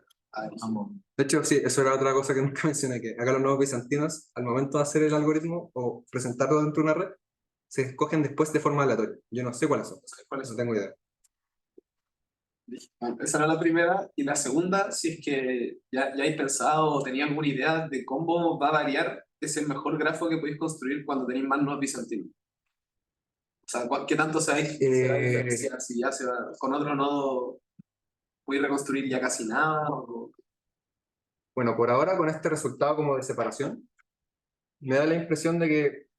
Ambos. De hecho, sí, eso era otra cosa que nunca mencioné, que acá los nuevos bizantinos, al momento de hacer el algoritmo o presentarlo dentro de una red, se escogen después de forma aleatoria. Yo no sé cuáles son, no tengo idea. Esa era la primera. Y la segunda, si es que ya hay pensado o tenía alguna idea de cómo va a variar ese mejor grafo que podéis construir cuando tenéis más nodos bizantinos. O sea, ¿qué tanto se va a diferenciar? Si ya se va con otro nodo, podéis reconstruir ya casi nada. Bueno, por ahora con este resultado como de separación, me da la impresión de que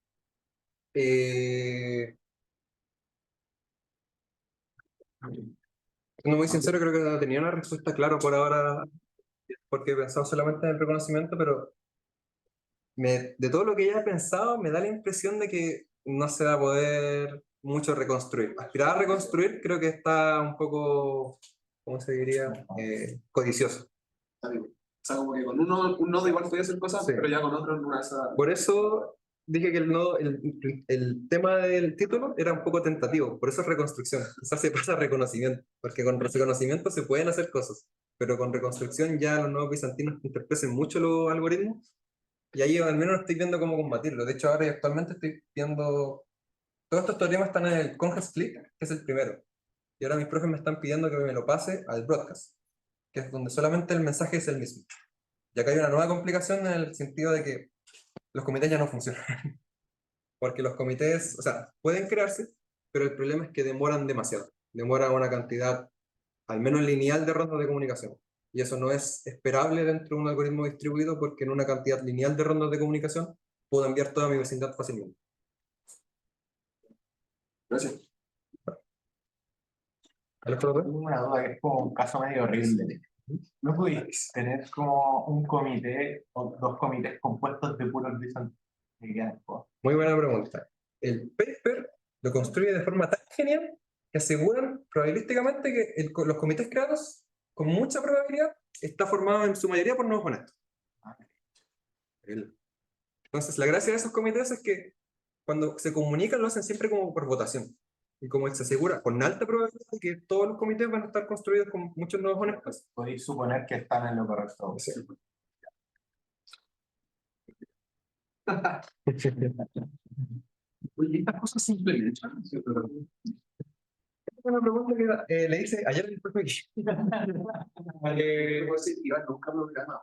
siendo muy sincero, creo que no tenía una respuesta clara por ahora, porque he pensado solamente en el reconocimiento, pero de todo lo que ya he pensado, me da la impresión de que no se va a poder mucho reconstruir. Aspirar a reconstruir creo que está un poco, ¿cómo se diría? Codicioso. O sea, como que con un nodo igual podía hacer cosas, Sí. pero ya con otro en una esa... Por eso dije que el tema del título era un poco tentativo, por eso es reconstrucción. Quizás se pasa a reconocimiento, porque con reconocimiento se pueden hacer cosas, pero con reconstrucción ya los nuevos bizantinos interpreten mucho los algoritmos, y ahí al menos estoy viendo cómo combatirlo. De hecho, ahora actualmente estoy viendo... Todos estos teoremas están en el Conjure Split, que es el primero. Y ahora mis profes me están pidiendo que me lo pase al broadcast, que es donde solamente el mensaje es el mismo. Y acá hay una nueva complicación en el sentido de que los comités ya no funcionan. Porque los comités, o sea, pueden crearse, pero el problema es que demoran demasiado. Demoran una cantidad, al menos lineal, de rondas de comunicación. Y eso no es esperable dentro de un algoritmo distribuido, porque en una cantidad lineal de rondas de comunicación puedo enviar toda mi vecindad fácilmente. Gracias. tengo una duda que es como un caso medio horrible. ¿No podéis tener como un comité o dos comités compuestos de puros bizantinos? Muy buena pregunta. El paper lo construye de forma tan genial que aseguran probabilísticamente que los comités creados, con mucha probabilidad, está formado en su mayoría por nuevos honestos. Entonces, la gracia de esos comités es que cuando se comunican lo hacen siempre como por votación. Y como se asegura con alta probabilidad de que todos los comités van a estar construidos con muchos nuevos honestos. Podéis suponer que están en lo correcto. Sí. Oye, estas cosas se implementan. Una pregunta que le hice ayer en el profe. Iván, nunca lo programa.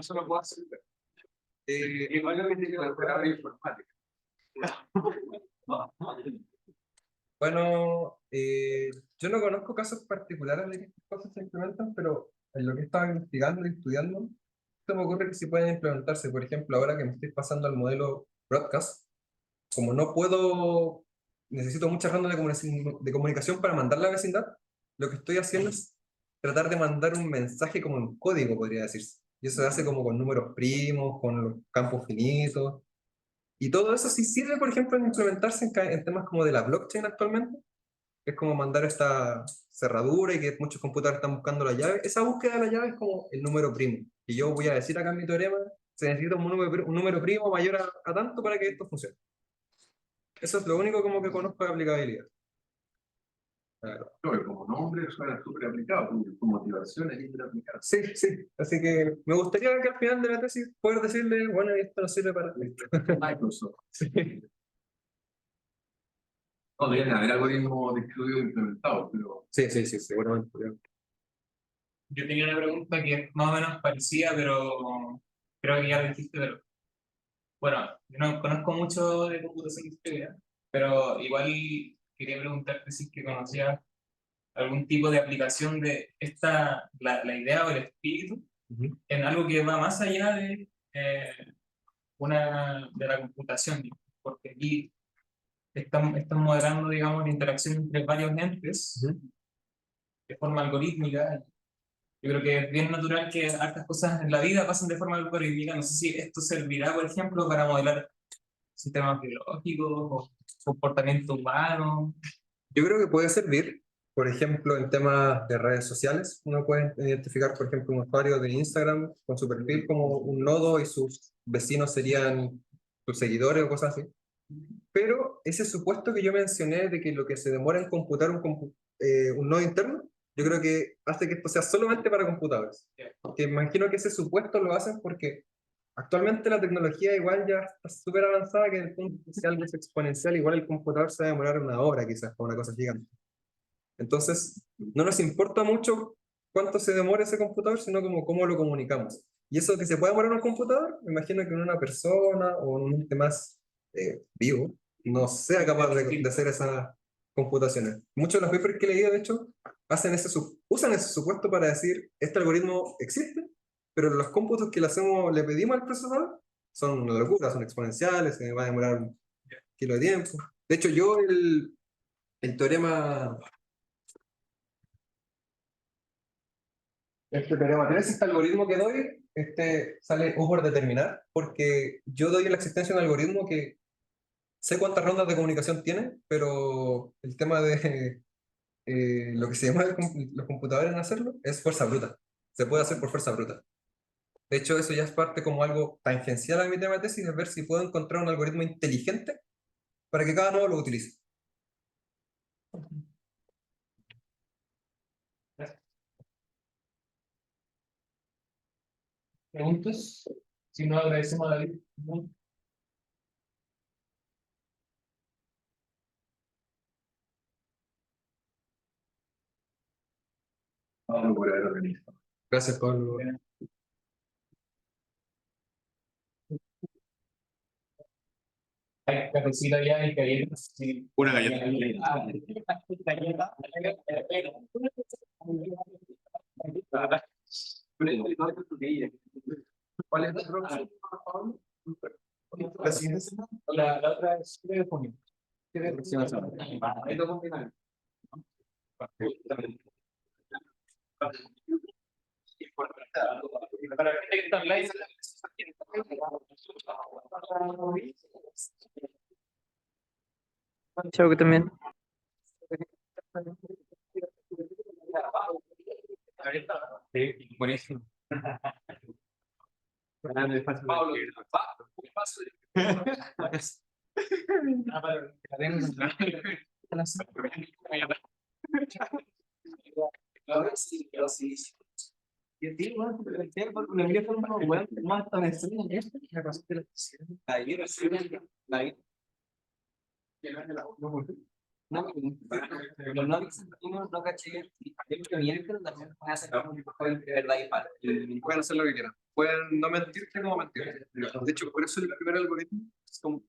Eso lo puedo hacer. Igual que tiene la operadora informática. Bueno, yo no conozco casos particulares de que estas cosas se implementan, pero en lo que estaba investigando y estudiando, se me ocurre que sí pueden implementarse. Por ejemplo, ahora que me estoy pasando al modelo broadcast, como no puedo, necesito muchas rondas de comunicación para mandar la vecindad, lo que estoy haciendo es tratar de mandar un mensaje como en código, podría decirse. Y eso se hace como con números primos, con los campos finitos. Y todo eso sí sirve, por ejemplo, en implementarse en temas como de la blockchain actualmente, que es como mandar esta cerradura y que muchos computadores están buscando la llave. Esa búsqueda de la llave es como el número primo. Y yo voy a decir acá en mi teorema, se necesita un número primo mayor a tanto para que esto funcione. Eso es lo único como que conozco de aplicabilidad. Claro. No, y como nombre suena súper aplicado, tu motivación es ir aplicada. Sí, sí. Así que me gustaría que al final de la tesis poder decirle, bueno, esto no sirve para Microsoft. Sí. No, deben haber algoritmos de estudio implementados, pero Sí, sí, sí, seguramente. Yo tenía una pregunta que es más o menos parecida, pero creo que ya lo dijiste, pero bueno, yo no conozco mucho de computación distribuida, pero igual quería preguntarte si es que conocías algún tipo de aplicación de la idea o el espíritu Ujú. en algo que va más allá de la computación, digamos, porque aquí están modelando, digamos, la interacción entre varios entes Ujú. de forma algorítmica. Yo creo que es bien natural que hartas cosas en la vida pasen de forma algorítmica. No sé si esto servirá, por ejemplo, para modelar sistemas biológicos o comportamiento humano. Yo creo que puede servir, por ejemplo, en temas de redes sociales. Uno puede identificar, por ejemplo, un usuario de Instagram con su perfil como un nodo y sus vecinos serían sus seguidores o cosas así. Pero ese supuesto que yo mencioné de que lo que se demora en computar un nodo interno, yo creo que hace que esto sea solamente para computadores. Porque imagino que ese supuesto lo hacen porque actualmente la tecnología igual ya está súper avanzada que en el punto si algo es exponencial, igual el computador se va a demorar una hora quizás para una cosa gigante. Entonces, no nos importa mucho cuánto se demora ese computador, sino como cómo lo comunicamos. Y eso que se puede demorar en un computador, me imagino que en una persona o en un ente más vivo, no sea capaz de hacer esas computaciones. Muchos de los papers que he leído, de hecho, usan ese supuesto para decir, este algoritmo existe, pero los cómputos que le hacemos, le pedimos al procesador, son una locura, son exponenciales, se va a demorar un kilo de tiempo. De hecho, yo el teorema Este teorema 3, este algoritmo que doy, sale U por determinar, porque yo doy en la existencia de un algoritmo que sé cuántas rondas de comunicación tiene, pero el tema de lo que se llama los computadores en hacerlo es fuerza bruta. Se puede hacer por fuerza bruta. De hecho, eso ya es parte como algo tangencial a mi tema de tesis, es ver si puedo encontrar un algoritmo inteligente para que cada nodo lo utilice. ¿Preguntas? Si no, agradecemos a David. Pablo por haber organizado. Gracias, Pablo. Hay cafecito ya y galletas. Sí. Una galleta. ¿Cuál es la próxima, Pablo? La siguiente semana. La otra es 7 de junio. 7 de junio. Ahí lo combinamos. Para la gente que está online, Chao, que también. sí, buenísimo. Pablo, un paso. Pueden hacer lo que quieran. Pueden no mentirte como mentir. De hecho, por eso el primer algoritmo es como,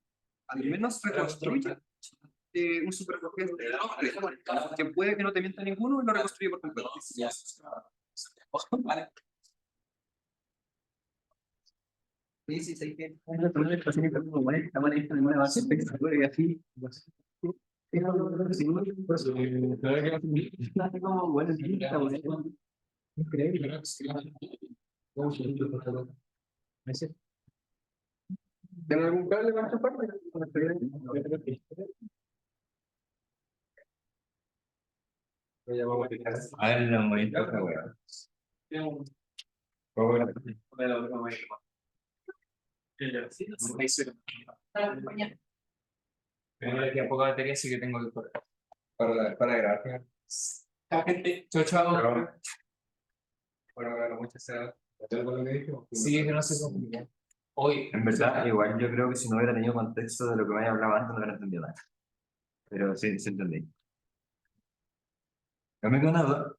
al menos reconstruye un supercogente que puede que no te mienta ninguno y lo reconstruye por completo. Sí, sí, sí, que es una expresión que muy buena, está buena esta nueva base espectacular y así. Está como bueno, sí, está bueno. Increíble. ¿Tienen algún cable para esta parte? A ver, la monita otra wea. Tengo aquí a poca batería, así que tengo que correr. Para grabar. Chao, gente. Chao, chao. Bueno, muchas gracias. ¿Hay algo que dije? Sí, que no sé cómo. Hoy, En verdad, igual yo creo que si no hubiera tenido contexto de lo que me había hablado antes, no hubiera entendido nada. Pero sí, sí entendí. Yo me quedo una duda.